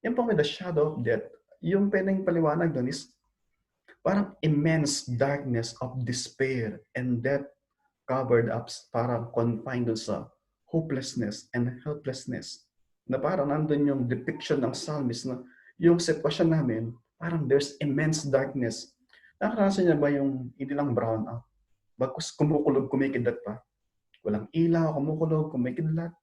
Yan po with the shadow of death, yung pwedeng paliwanag doon is parang immense darkness of despair and death covered up, parang confined doon sa hopelessness and helplessness. Na parang nandun yung depiction ng psalmist na yung sitwasyon namin, parang there's immense darkness. Nakarasa niya ba yung hindi lang brown out? Bagkus kumukulog, kumikidlat pa. Walang ilaw, kumukulog, kumikidlat.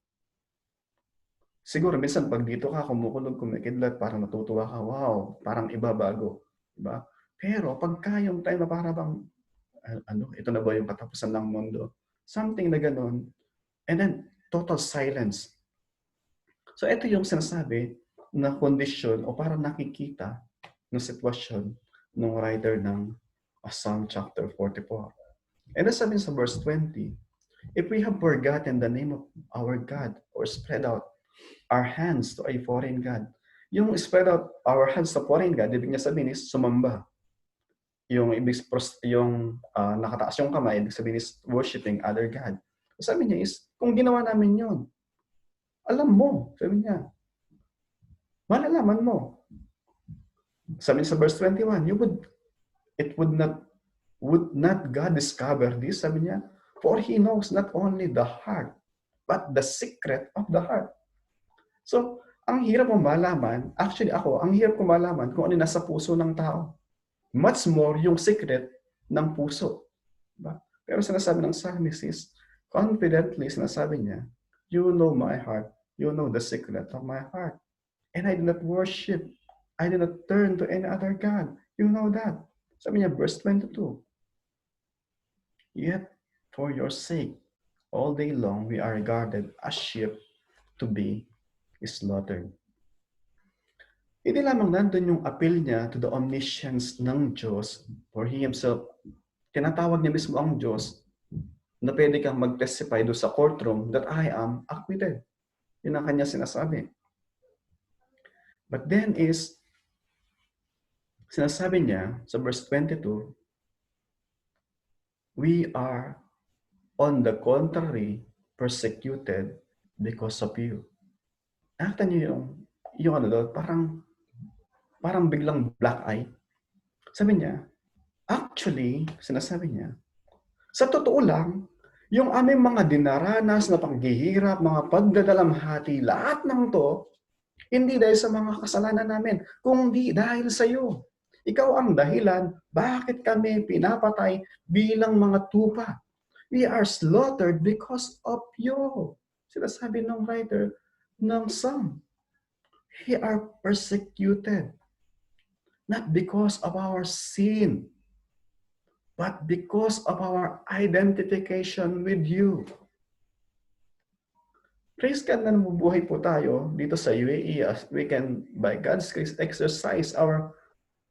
Siguro minsan pag dito ka, kumukulog, kumikidlat, parang natutuwa ka, wow, parang iba bago. Diba? Pero pagka yung time na parang bang, ito na ba yung katapusan ng mundo? Something na ganun. And then, total silence. So ito yung sinasabi na condition o parang nakikita ng sitwasyon ng writer ng Psalm chapter 44. And as sabi sa verse 20, if we have forgotten the name of our God or spread out our hands to a foreign God, yung spread out our hands to foreign God, ibig niya sabihin is sumamba. Yung nakataas yung kamay, ibig sabihin is worshiping other God. Sabi niya is, kung ginawa namin yun, alam mo, sabi niya, malalaman mo. Sabi sa verse 21, it would not Would not God discover this? Sabi niya, for He knows not only the heart, but the secret of the heart. So, ang hirap mo malaman, actually ako, ang hirap ko malaman kung ano nasa puso ng tao. Much more yung secret ng puso. Diba? Pero sinasabi ng psalmist is, confidently sinasabi niya, you know my heart, you know the secret of my heart. And I do not worship, I do not turn to any other God. You know that. Sabi niya, verse 22, yet for your sake, all day long we are regarded as sheep to be slaughtered. Hindi lamang nandun yung appeal niya to the omniscience ng Diyos, for He Himself, tinatawag niya mismo ang Diyos na pwede kang mag-testify doon sa courtroom that I am acquitted. Yun ang kanya sinasabi. But then is, sinasabi niya sa verse 22, we are on the contrary persecuted because of you. Nakita niyo yung ano doon, parang biglang black eye. Sabi niya, actually, sinasabi niya, sa totoo lang, yung aming mga dinaranas na paghihirap, mga pagdadalamhati, lahat ng to, hindi dahil sa mga kasalanan namin, kundi dahil sa iyo. Ikaw ang dahilan bakit kami pinapatay bilang mga tupa. We are slaughtered because of you. Sinasabi ng writer ng Psalm. We are persecuted. Not because of our sin, but because of our identification with you. Praise God na nabubuhay po tayo dito sa UAE as we can, by God's grace, exercise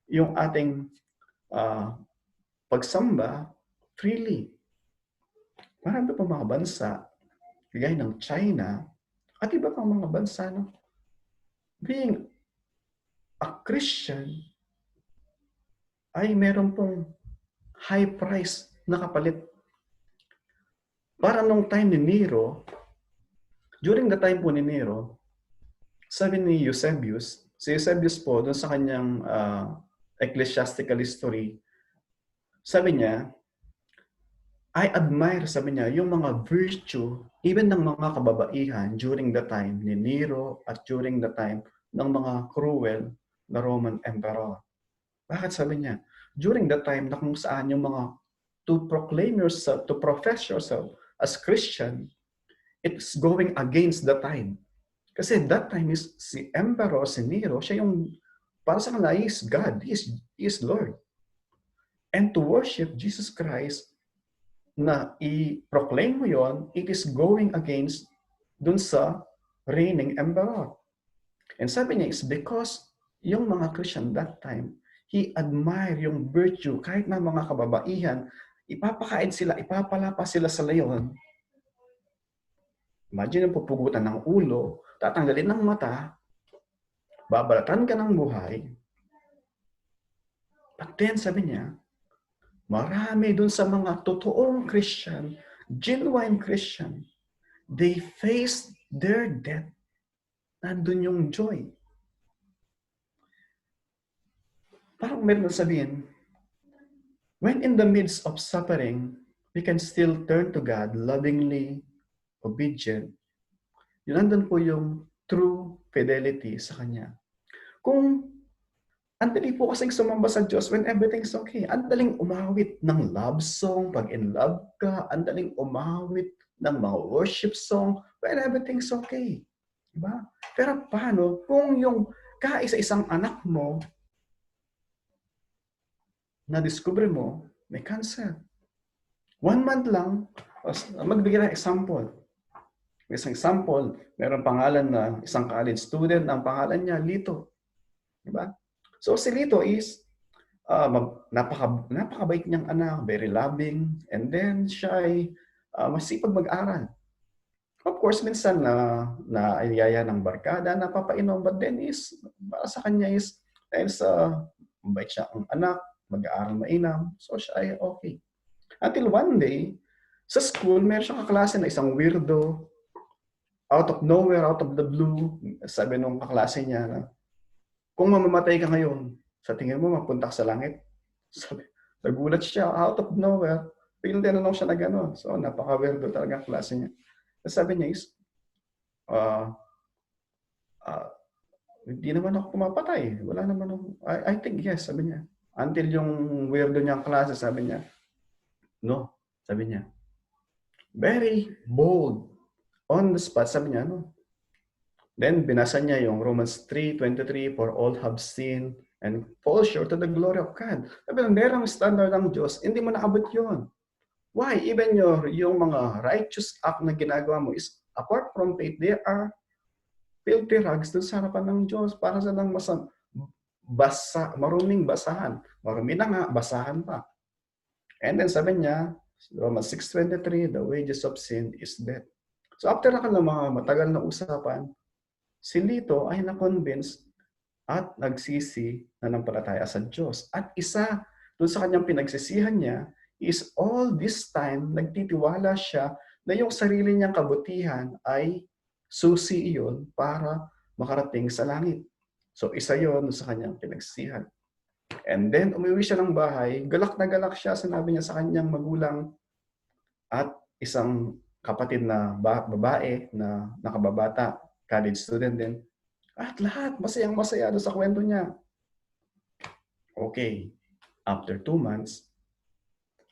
yung ating pagsamba freely. Marami pa mga bansa, gaya ng China, at iba pang mga bansa, no? Being a Christian ay meron pong high price na kapalit. Para nung time ni Nero, during the time po ni Nero, sabi ni Eusebius, si Eusebius po, doon sa kanyang ecclesiastical history, sabi niya, I admire, sabi niya, yung mga virtue, even ng mga kababaihan during the time ni Nero at during the time ng mga cruel na Roman Emperor. Bakit sabi niya? During the time na kung saan yung mga to proclaim yourself, to profess yourself as Christian, it's going against the time. Kasi that time is si Emperor, si Nero, siya yung, para sa kanila, he is God, he is Lord. And to worship Jesus Christ, na i-proclaim mo yon, it is going against dun sa reigning emperor. And sabi niya, it's because yung mga Christian that time, he admire yung virtue, kahit na mga kababaihan, ipapakain sila, ipapalapas sila sa leon. Imagine yung pupugutan ng ulo, tatanggalin ng mata, babalatan ka ng buhay. But then, sabi niya, marami dun sa mga totoong Christian, genuine Christian, they face their death. Nandun yung joy. Parang meron sabihin, when in the midst of suffering, we can still turn to God lovingly, obedient. Yun nandun po yung true fidelity sa Kanya. Kung ang dali po kasing sumamba sa Diyos when everything's okay. Ang daling umawit ng love song pag in love ka. Ang daling umawit ng mga worship song when everything's okay. Diba? Pero paano kung yung kaisa-isang anak mo na-discover mo may cancer? 1 month lang, magbigay ng example. Isang example, meron pangalan na isang college student, ang pangalan niya Lito. Diba? So si Lito is napakabait niyang anak, very loving, and then siya ay masipag mag-aral. Of course, minsan na ayaya ng barkada, napapainom, but then is, para sa kanya is, dahil sa mabait siya ang anak, mag-aaral mainam, so siya ay okay. Until one day, sa school, meron siyang kaklase na isang weirdo, out of nowhere, out of the blue, sabi nung kaklase niya na, kung mamamatay ka ngayon, sa tingin mo mapunta ka sa langit? Nagulat siya out of nowhere. Biglang tinanong siya na gano'n. So, napaka-weirdo talaga ang klase niya. Tapos sabi niya is, ah, ah, hindi naman ako pumapatay. Wala naman ako. I think yes, sabi niya. Until yung weirdo niyang klase, sabi niya, no, sabi niya. Very bold. On the spot, sabi niya, no. Then, binasa niya yung Romans 3:23, for all have sinned and fall short of the glory of God. Sabi niya, merong standard ng Diyos, hindi mo naabot yun. Why? Even yung mga righteous act na ginagawa mo is, apart from faith, they are filthy rags dun sa harapan ng Diyos. Para sa lang maruming basahan. Marumi na nga, basahan pa. And then sabi niya, Romans 6:23, the wages of sin is death. So after na mga matagal na usapan, si Lito ay na-convince at nagsisi na nampalataya sa Diyos. At isa doon sa kanyang pinagsisihan niya is all this time nagtitiwala siya na yung sarili niyang kabutihan ay susi iyon para makarating sa langit. So isa yon sa kanyang pinagsisihan. And then umuwi siya ng bahay, galak na galak siya, sinabi niya sa kanyang magulang at isang kapatid na babae na nakababata, college student din. At lahat, masayang masaya sa kwento niya. Okay, after 2 months,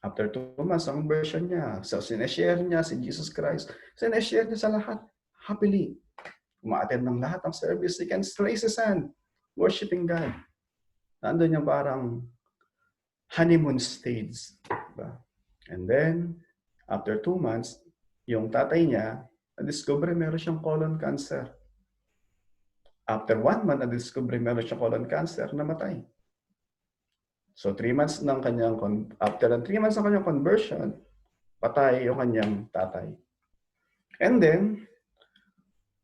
ang version niya. So, sineshare niya si Jesus Christ. Sineshare niya sa lahat. Happily. Umaattend ng lahat ng service. He can raise his hand. Worshiping God. Nandun yung parang honeymoon stage. Diba? And then, after 2 months, yung tatay niya, na-discover meron siyang colon cancer. After 1 month, na-discover meron siyang colon cancer, namatay. So 3 months ng kanyang, after 3 months ng kanyang conversion, patay yung kanyang tatay. And then,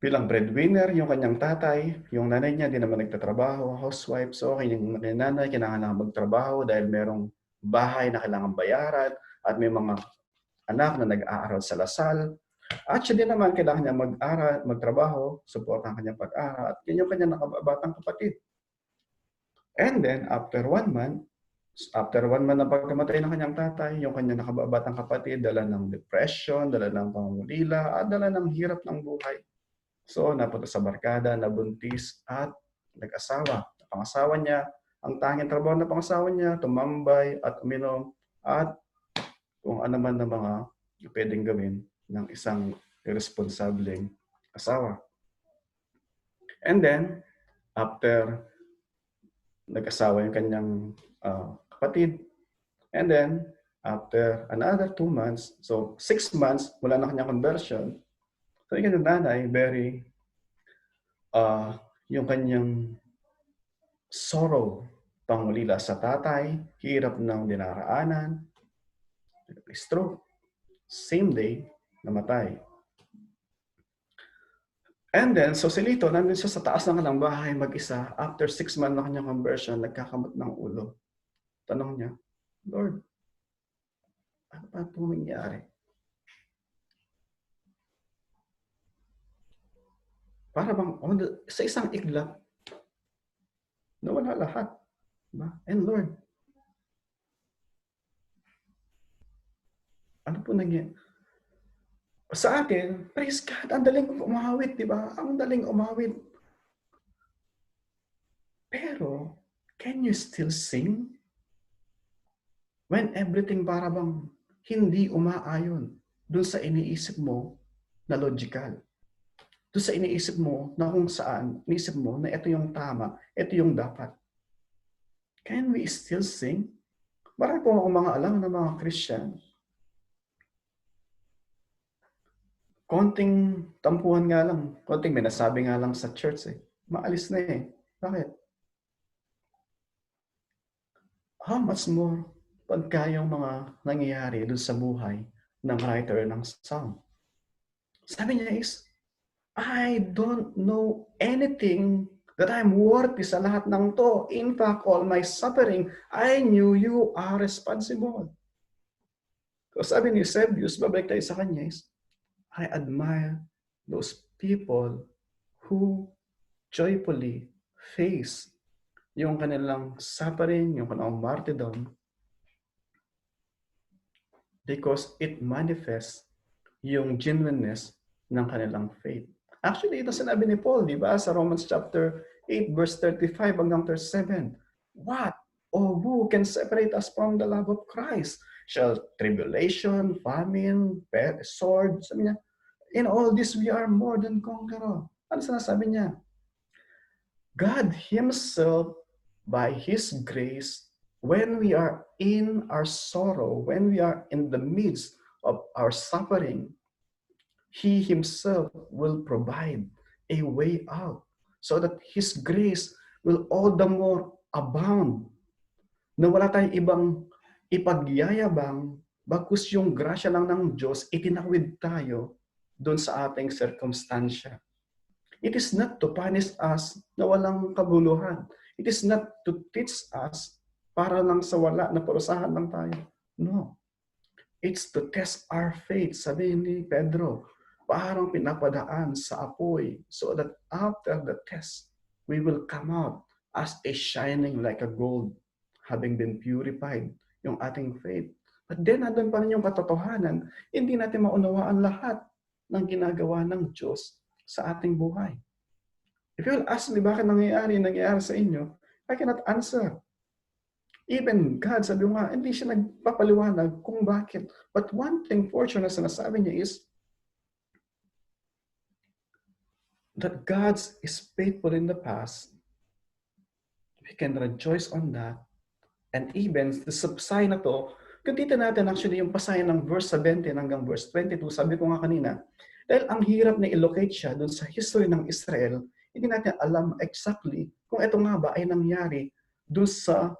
bilang breadwinner yung kanyang tatay, yung nanay niya di naman nagtatrabaho, housewife. So yung nanay kailangan magtrabaho dahil merong bahay na kailangan bayaran at may mga anak na nag-aaral sa Lasal. At siya din naman kailangan niya mag-aral, magtrabaho, support ang kanyang pag-aaral at yun yung kanyang nakabatang kapatid. And then, after 1 month na pagkamatay ng kanyang tatay, yung kanyang nakababatang kapatid, dala ng depression, dala ng pangungulila, at dala ng hirap ng buhay. So, napunta sa barkada, nabuntis, at nag-asawa. Pangasawa niya, ang tanging trabaho na pangasawa niya, tumambay at uminom, at kung ano man na mga pwedeng gawin ng isang irresponsableng asawa. And then, after nag-asawa yung kanyang kapatid. And then, after another 2 months, so 6 months, mula na kanyang conversion, so yung kanyang nanay, very, yung kanyang sorrow, pangulila sa tatay, hirap ng dinaraanan, stroke, same day, namatay. And then, so si Lito, nandun siya sa taas ng kanyang bahay mag-isa. After 6 months na kanyang conversion, nagkakamot ng ulo. Tanong niya, Lord, ano pa po nangyari? Para bang sa isang iglap, nawala lahat. Diba? And Lord, ano po nangyari? Sa atin, praise God, ang daling umawit, di ba? Ang daling umawit. Pero, can you still sing? When everything para bang hindi umaayon doon sa iniisip mo na logical. Doon sa iniisip mo na kung saan, iniisip mo na ito yung tama, ito yung dapat. Can we still sing? Marami po akong mga alam na mga Christian. Konting tampuhan nga lang, konting may nasabi nga lang sa church eh. Maalis na eh. Bakit? How much more pagka yung mga nangyayari doon sa buhay ng writer ng song? Sabi niya is, I don't know anything that I'm worthy sa lahat ng to. In fact, all my suffering, I knew you are responsible. So sabi ni Eusebius, babalik tayo sa kanya is, I admire those people who joyfully face yung kanilang suffering, yung kanilang martyrdom, because it manifests yung genuineness ng kanilang faith. Actually, ito sinabi ni Paul, di ba? Sa Romans chapter 8, verse 35 hanggang 37. What? Or who can separate us from the love of Christ? Shall tribulation, famine, sword, sabi niya, in all this we are more than conqueror. Ano sinasabi niya? God Himself, by His grace, when we are in our sorrow, when we are in the midst of our suffering, He Himself will provide a way out so that His grace will all the more abound. Na wala tayong ibang ipagyayabang, bagkus yung grasya lang ng Diyos, itinawid tayo doon sa ating circumstansya. It is not to punish us na walang kabuluhan. It is not to teach us para lang sa wala na parusahan lang tayo. No. It's to test our faith, sabi ni Pedro. Parang pinapadaan sa apoy so that after the test, we will come out as a shining like a gold, having been purified yung ating faith. But then, nandun pa rin yung katotohanan, hindi natin maunawaan lahat ng ginagawa ng Diyos sa ating buhay. If you will ask me bakit nangyayari sa inyo, I cannot answer. Even God, sabi nga, hindi siya nagpapaliwanag kung bakit. But one thing for sure na sinasabi niya is that God is faithful in the past. We can rejoice on that. And even the sign na to, kung dito natin actually yung pasayan ng verse 17 hanggang verse 22, sabi ko nga kanina, dahil ang hirap na i-locate siya dun sa history ng Israel, hindi natin alam exactly kung ito nga ba ay nangyari dun sa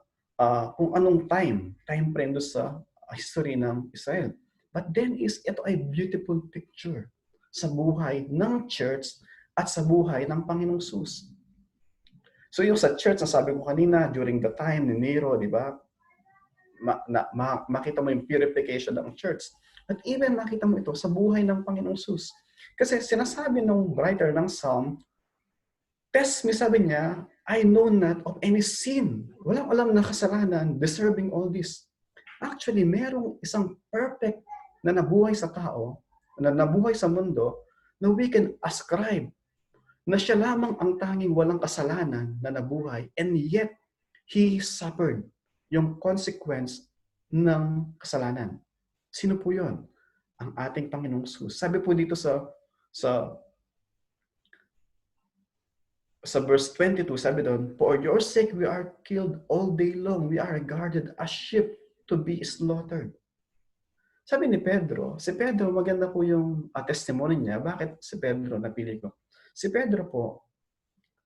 kung anong time frame doon sa history ng Israel. But then ito ay beautiful picture sa buhay ng church at sa buhay ng Panginoong Jesus. So yung sa church, na sabi ko kanina, during the time ni Nero, di ba? Makita mo yung purification ng church. At even makita mo ito sa buhay ng Panginoong Jesus. Kasi sinasabi ng writer ng Psalm, test me, sabi niya, I know not of any sin. Walang alam na kasalanan deserving all this. Actually, merong isang perfect na nabuhay sa tao, na nabuhay sa mundo, na we can ascribe na siya lamang ang tanging walang kasalanan na nabuhay, and yet, he suffered yung consequence ng kasalanan. Sino po yun? Ang ating Panginoong Jesus. Sabi po dito sa verse 22, sabi doon, for your sake we are killed all day long. We are regarded as sheep to be slaughtered. Sabi ni Pedro, si Pedro, maganda po yung testimony niya. Bakit si Pedro napili ko? Si Pedro po,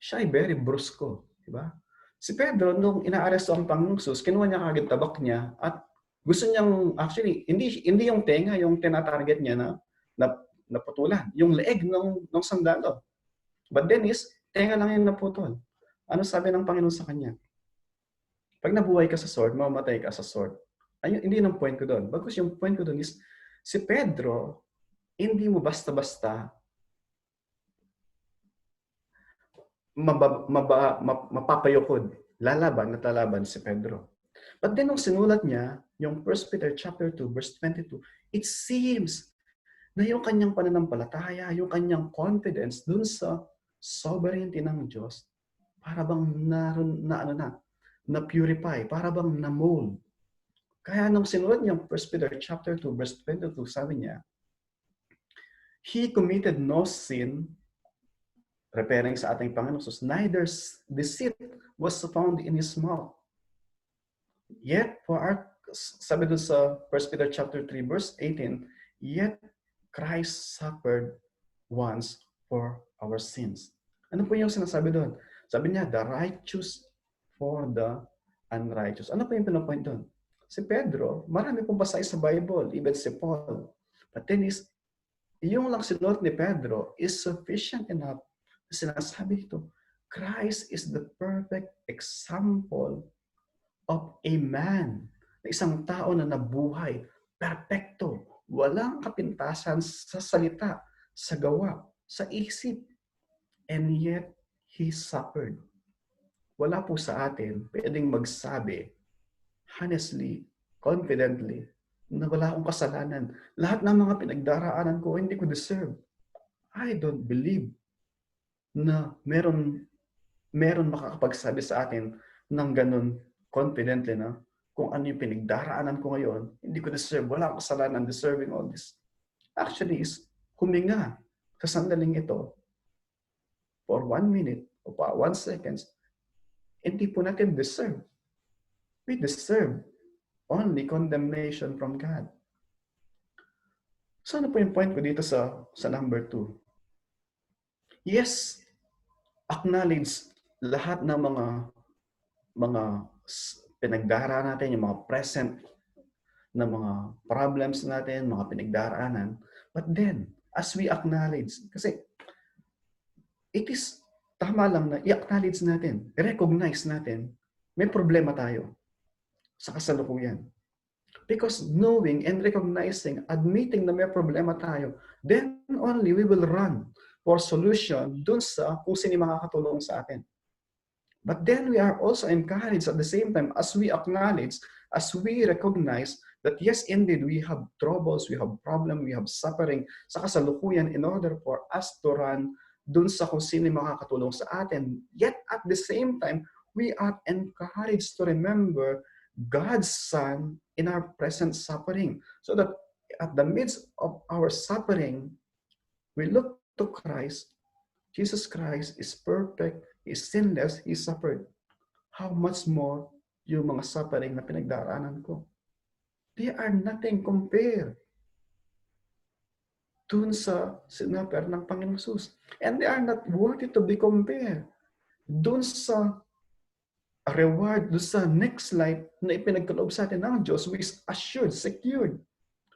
siya ay very brusko. Diba? Si Pedro, nung inaaresto ang Panginoong Jesus, kinuha niya kagad tabak niya at gusto niyang, actually, hindi yung tenga yung tinatarget niya na naputulan. Yung leeg ng sandalo. But then tenga lang yung naputol. Ano sabi ng Panginoon sa kanya? Pag nabuhay ka sa sword, mamamatay ka sa sword. Ayun, hindi ng point ko doon. Bagkus yung point ko doon is, si Pedro, hindi mo basta-basta mapapayukod. Lalaban at lalaban si Pedro. But then nung sinulat niya, yung 1 Peter chapter 2, verse 22, it seems na yung kanyang pananampalataya, yung kanyang confidence dun sa sovereignty ng Diyos, para bang na-purify, para bang na-mold. Kaya nung sinulat niya 1 Peter chapter 2, verse 22, sabi niya, he committed no sin, referring sa ating Panginoon Jesus, neither deceit was found in his mouth. Yet, sabi doon sa 1 Peter chapter 3, verse 18, yet Christ suffered once for our sins. Ano po yung sinasabi doon? Sabi niya, the righteous for the unrighteous. Ano po yung pinapoint doon? Si Pedro, marami pong basay sa Bible, even si Paul. But then yung lang sinulat ni Pedro is sufficient enough. Sinasabi ito, Christ is the perfect example of a man, na isang tao na nabuhay, perfecto, walang kapintasan sa salita, sa gawa, sa isip. And yet, he suffered. Wala po sa atin pwedeng magsabi, honestly, confidently, na wala akong kasalanan. Lahat ng mga pinagdaraanan ko, hindi ko deserve. I don't believe na meron makakapagsabi sa atin ng ganun confidently na kung ano yung pinagdaraanan ko ngayon, hindi ko deserve, wala akong kasalanan, deserving all this. Actually, is huminga sa sandaling ito for 1 minute o 1 seconds, hindi po natin deserve. We deserve only condemnation from God. So ano po yung point ko dito sa number 2? Yes, acknowledge lahat ng mga pinagdaraanan natin, yung mga present na mga problems natin, mga pinagdaraanan. But then, as we acknowledge, kasi it is tama lang na i-acknowledge natin, i-recognize natin, may problema tayo sa kasalukuyan. Because knowing and recognizing, admitting na may problema tayo, then only we will run for solution dun sa kung sino makakatulong sa atin. But then we are also encouraged at the same time as we acknowledge, as we recognize that yes, indeed, we have troubles, we have problems, we have suffering sa kasalukuyan in order for us to run dun sa kung sino makakatulong sa atin. Yet at the same time, we are encouraged to remember God's Son in our present suffering. So that at the midst of our suffering, we look to Christ. Jesus Christ is perfect, He is sinless, He suffered. How much more yung mga suffering na pinagdaraanan ko? They are nothing compared dun sa sinapper ng Panginoong Jesus. And they are not worthy to be compared dun sa reward, dun sa next life na ipinagkaloob sa atin ng Diyos, which is assured, secured,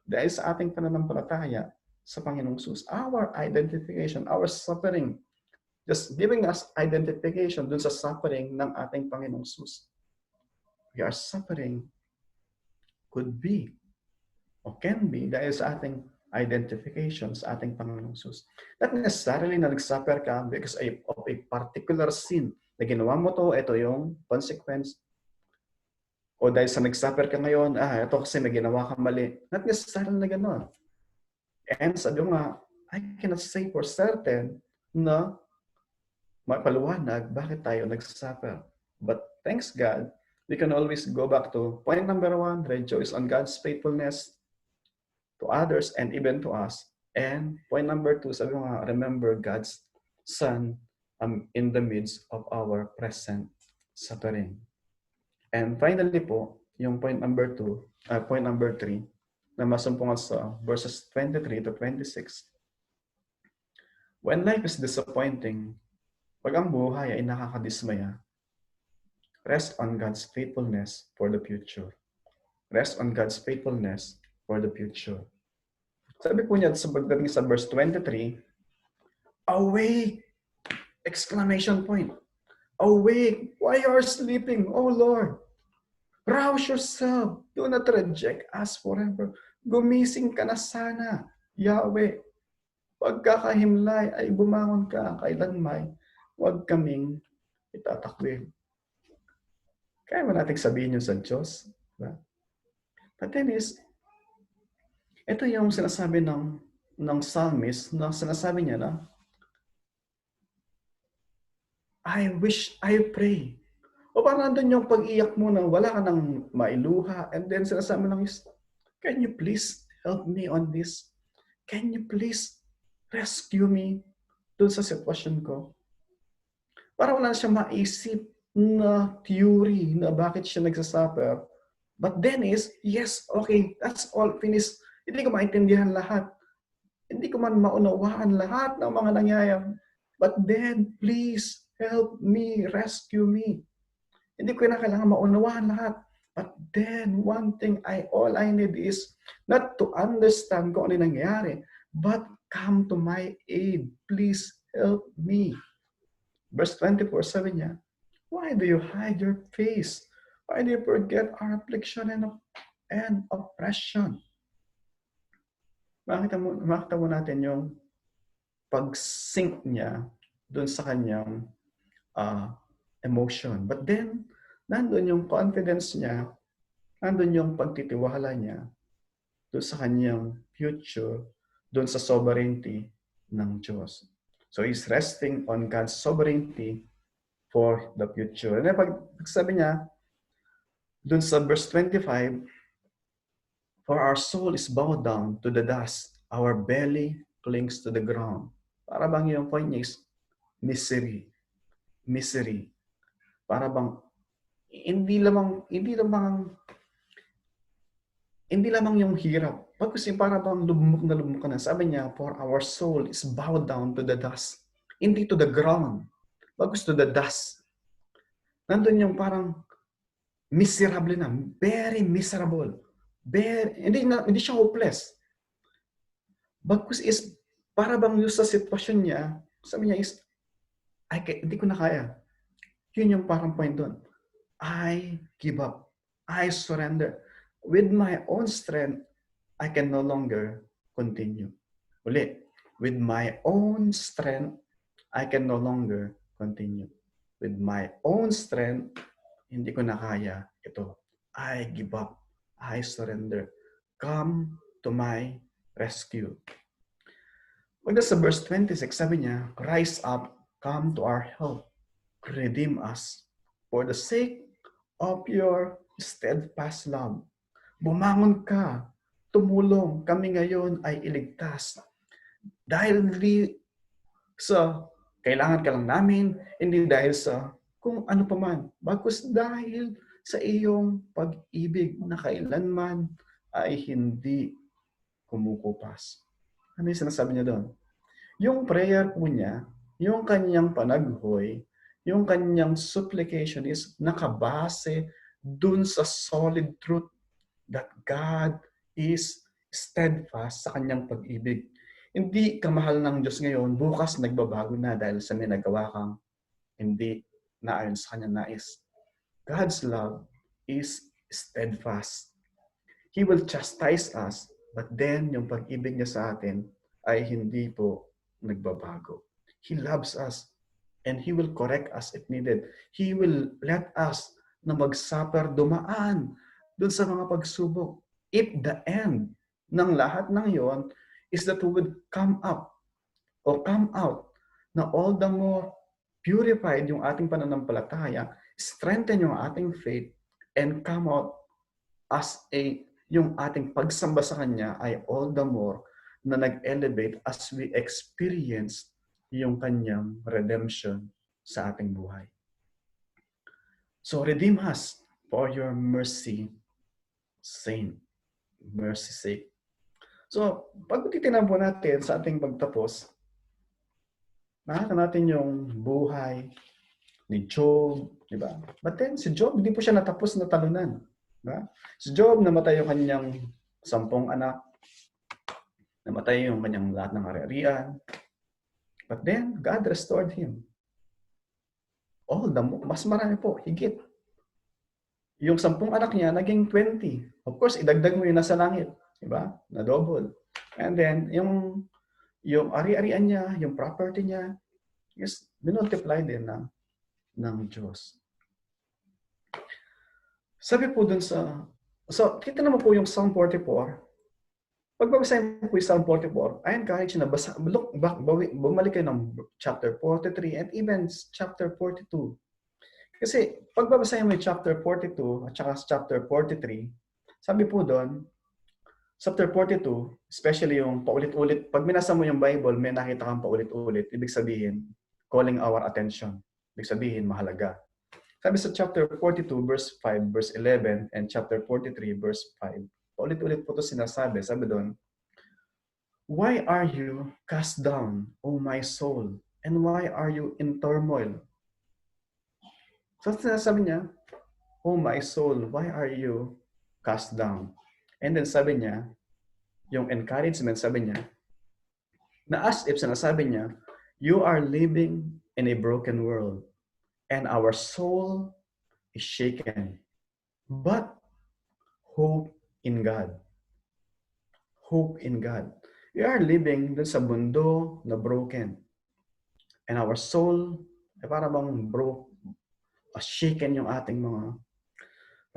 dahil sa ating pananampalataya sa Panginoong Jesus. Our identification, our suffering, just giving us identification dun sa suffering ng ating Panginoong Jesus. We are suffering could be o can be dahil sa ating identification sa ating Panginoong Jesus. Not necessarily na nag-suffer ka because of a particular sin na ginawa mo to, ito yung consequence. O dahil sa nag-suffer ka ngayon, ito kasi may ginawa ka mali. Not necessarily na gano'n. And sabi nga, I cannot say for certain na mapaliwanag bakit tayo nagsasuffer. But thanks God, we can always go back to point number 1, rejoice on God's faithfulness to others and even to us. And point number 2, sabi nga, remember God's Son in the midst of our present suffering. And finally po, yung point number 3, na masumpungan sa verses 23 to 26. When life is disappointing, pag ang buhay ay nakakadismaya, rest on God's faithfulness for the future. Rest on God's faithfulness for the future. Sabi po niya sa pagdating sa verse 23, awake! Exclamation point. Awake! Why are you sleeping, O Lord? Rouse yourself. Do not reject us forever. Gumising ka na sana, Yahweh. Pagkakahimlay ay bumangon ka kailanman. Huwag kaming itatakwil. Kaya mo natin sabihin yun sa Diyos. Diba? But then ito yung sinasabi ng psalmist na sinasabi niya na, I wish, I pray. O parang nandun yung pag-iyak mo na wala ka nang mailuha. And then sinasabi lang is, can you please help me on this? Can you please rescue me dun sa sitwasyon ko? Parang wala siya maisip na theory na bakit siya nagsasuffer. But then yes, okay, that's all finished. Hindi ko maintindihan lahat. Hindi ko man maunawaan lahat ng mga nangyayari. But then, please, help me, rescue me. Hindi ko na kailangan maunawaan lahat. But then, one thing, all I need is not to understand kung ano nangyayari, but come to my aid. Please help me. Verse 24, sabi niya, why do you hide your face? Why do you forget our affliction and oppression? Makita mo natin yung pag-sync niya doon sa kanyang emotion. But then, nandun yung confidence niya, nandun yung pagtitiwala niya doon sa kanyang future, doon sa sovereignty ng Diyos. So he's resting on God's sovereignty for the future. And pag sabi niya, doon sa verse 25, for our soul is bowed down to the dust, our belly clings to the ground. Para bang yung point niya is misery. Misery. Para bang hindi lamang yung hirap. Pagkus yung para bang lubmok ka na. Sabi niya, for our soul is bowed down to the dust. Hindi to the ground. Pagkus to the dust. Nandun yung parang miserable na. Very miserable. Hindi siya hopeless. Bagkus is, para bang yung sa sitwasyon niya, sabi niya is, hindi ko na kaya. Yun yung parang point doon. I give up. I surrender. With my own strength, I can no longer continue. Ulit. With my own strength, I can no longer continue. With my own strength, hindi ko na kaya ito. I give up. I surrender. Come to my rescue. Pag sa verse 26, sabi niya, rise up, come to our help, redeem us for the sake of your steadfast love. Bumangon ka, tumulong, kami ngayon ay iligtas. Dahil hindi sa kailangan ka lang namin, hindi dahil sa kung ano pa man, bagkus dahil sa iyong pag-ibig na kailanman ay hindi kumukupas. Ano yung sinasabi niya doon? Yung prayer po niya, yung kanyang panaghoy, yung kanyang supplication is nakabase dun sa solid truth that God is steadfast sa kanyang pag-ibig. Hindi ka mahal ng Diyos ngayon, bukas nagbabago na dahil sa may nagawa kang hindi naayon sa kanyang nais. God's love is steadfast. He will chastise us, but then yung pag-ibig niya sa atin ay hindi po nagbabago. He loves us and He will correct us if needed. He will let us na mag-suffer, dumaan dun sa mga pagsubok. If the end ng lahat ng yon is that we would come up or come out na all the more purified yung ating pananampalataya, strengthen yung ating faith, and come out as yung ating pagsamba sa Kanya ay all the more na nag-elevate as we experience yung Kanyang redemption sa ating buhay. So redeem us for your mercy sake. Mercy sake. So, pag titinan po natin sa ating pagtapos, nakita natin yung buhay ni Job, di ba? But then, si Job, hindi po siya natapos na talunan. Diba? Si Job, namatay yung kanyang 10 anak, namatay yung kanyang lahat ng ari-arian. But then, God restored him. Mas marami po, higit. Yung 10 anak niya, naging 20. Of course, idagdag mo yung nasa langit. Diba? Na double. And then, yung ari-arian niya, yung property niya, is minultiply din ng Diyos. Sabi po dun so, titignan mo po yung Psalm 44. Pag babasahin mo po yung Psalm 44, I encourage you na look back, bumalik kayo ng chapter 43 and even chapter 42. Kasi pag babasahin mo yung chapter 42 at saka chapter 43, sabi po doon, chapter 42, especially yung paulit-ulit, pag minasa mo yung Bible, may nakita kang paulit-ulit, ibig sabihin, calling our attention. Ibig sabihin, mahalaga. Sabi sa chapter 42, verse 5, verse 11, and chapter 43, verse 5, paulit-ulit po ito sinasabi. Sabi doon, why are you cast down, O my soul? And why are you in turmoil? So sinasabi niya, O my soul, why are you cast down? And then sabi niya, yung encouragement, sabi niya, na as if sinasabi niya, you are living in a broken world and our soul is shaken. But hope in God. Hope in God. We are living dun sa mundo na broken. And our soul, ay para bang shaken yung ating mga.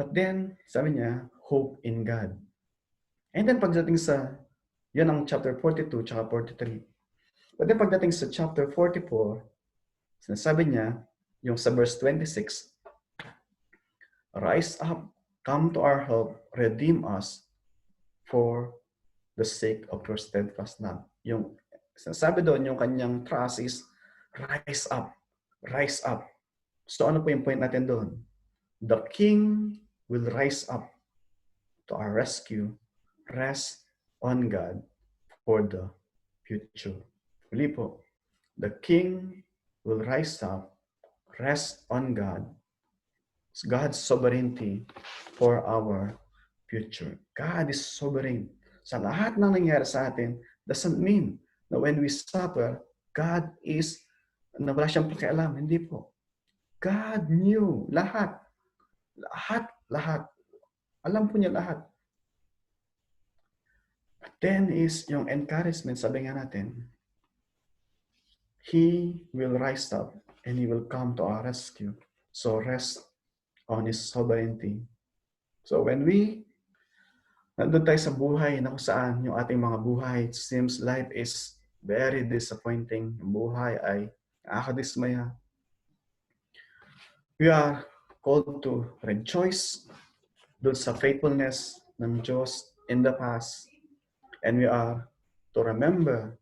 But then, sabi niya, hope in God. And then pagdating sa, yan ang chapter 42 tsaka 43. But then pagdating sa chapter 44, sinasabi niya, yung sa verse 26, rise up, come to our help, redeem us for the sake of your steadfast love. Yung sinasabi doon, yung kanyang trust is, rise up, rise up. So ano po yung point natin doon? The King will rise up to our rescue, rest on God for the future. Muli po, the King will rise up, rest on God, God's sovereignty for our future. God is sovereign. Sa lahat ng nangyari sa atin, doesn't mean na when we suffer, God is, na wala siyang pakialam. Hindi po. God knew lahat. Lahat. Alam po niya lahat. But then is yung encouragement, sabi nga natin, He will rise up and He will come to our rescue. So rest on His sovereignty. So when we nandun tayo sa buhay na kung saan yung ating mga buhay, it seems life is very disappointing. Yung buhay ay nakakadismaya. We are called to rejoice dun sa faithfulness ng Diyos in the past. And we are to remember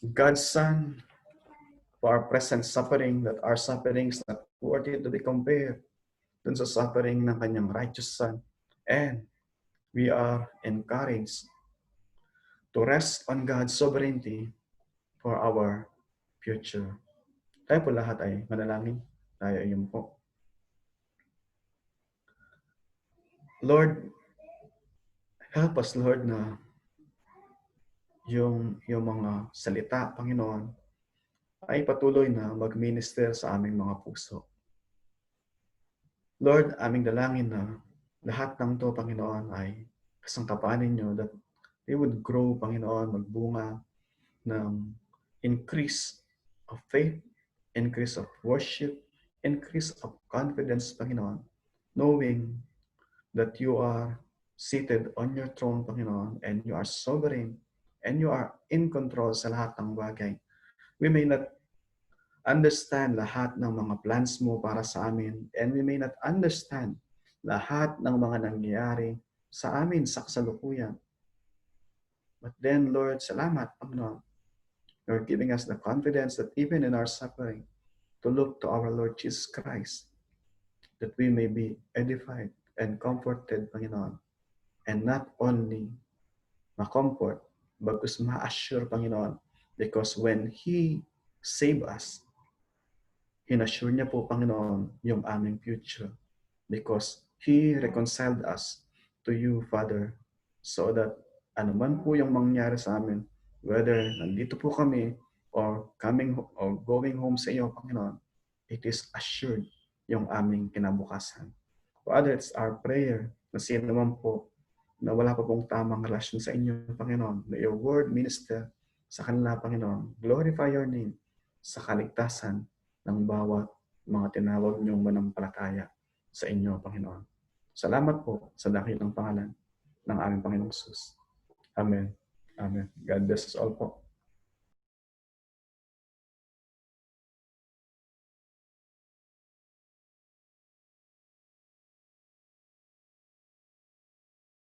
God's Son for our present suffering, that our suffering is not worthy to be compared dun sa suffering ng kanyang righteous Son. And we are encouraged to rest on God's sovereignty for our future. Tayo po lahat ay manalangin. Tayo ay po. Lord, help us, Lord, na yung mga salita, Panginoon, ay patuloy na mag-minister sa aming mga puso. Lord, aming dalangin na lahat ng to, Panginoon, ay kasangkapanin nyo that they would grow, Panginoon, magbunga ng increase of faith, increase of worship, increase of confidence, Panginoon, knowing that you are seated on your throne, Panginoon, and you are sovereign, and you are in control sa lahat ng bagay. We may not understand lahat ng mga plans mo para sa amin, and we may not understand lahat ng mga nangyayari sa amin sa kasalukuyan. But then, Lord, salamat, Panginoon. You're giving us the confidence that even in our suffering, to look to our Lord Jesus Christ, that we may be edified and comforted, Panginoon. And not only ma-comfort, bagkus ma-assure, Panginoon, because when He saved us, inassure niya po, Panginoon, yung aming future. Because He reconciled us to you, Father, so that anuman po yung mangyari sa amin, whether nandito po kami or coming or going home sa iyo, Panginoon, it is assured yung aming kinabukasan. Father, it's our prayer na sino naman po na wala pa pong tamang relasyon sa inyo, Panginoon, na your word minister sa kanila, Panginoon. Glorify your name sa kaligtasan ng bawat mga tinawag niyong manampalataya sa inyo, Panginoon. Salamat po sa dakilang pangalan ng aming Panginoong Jesus. Amen. Amen. God bless us all po.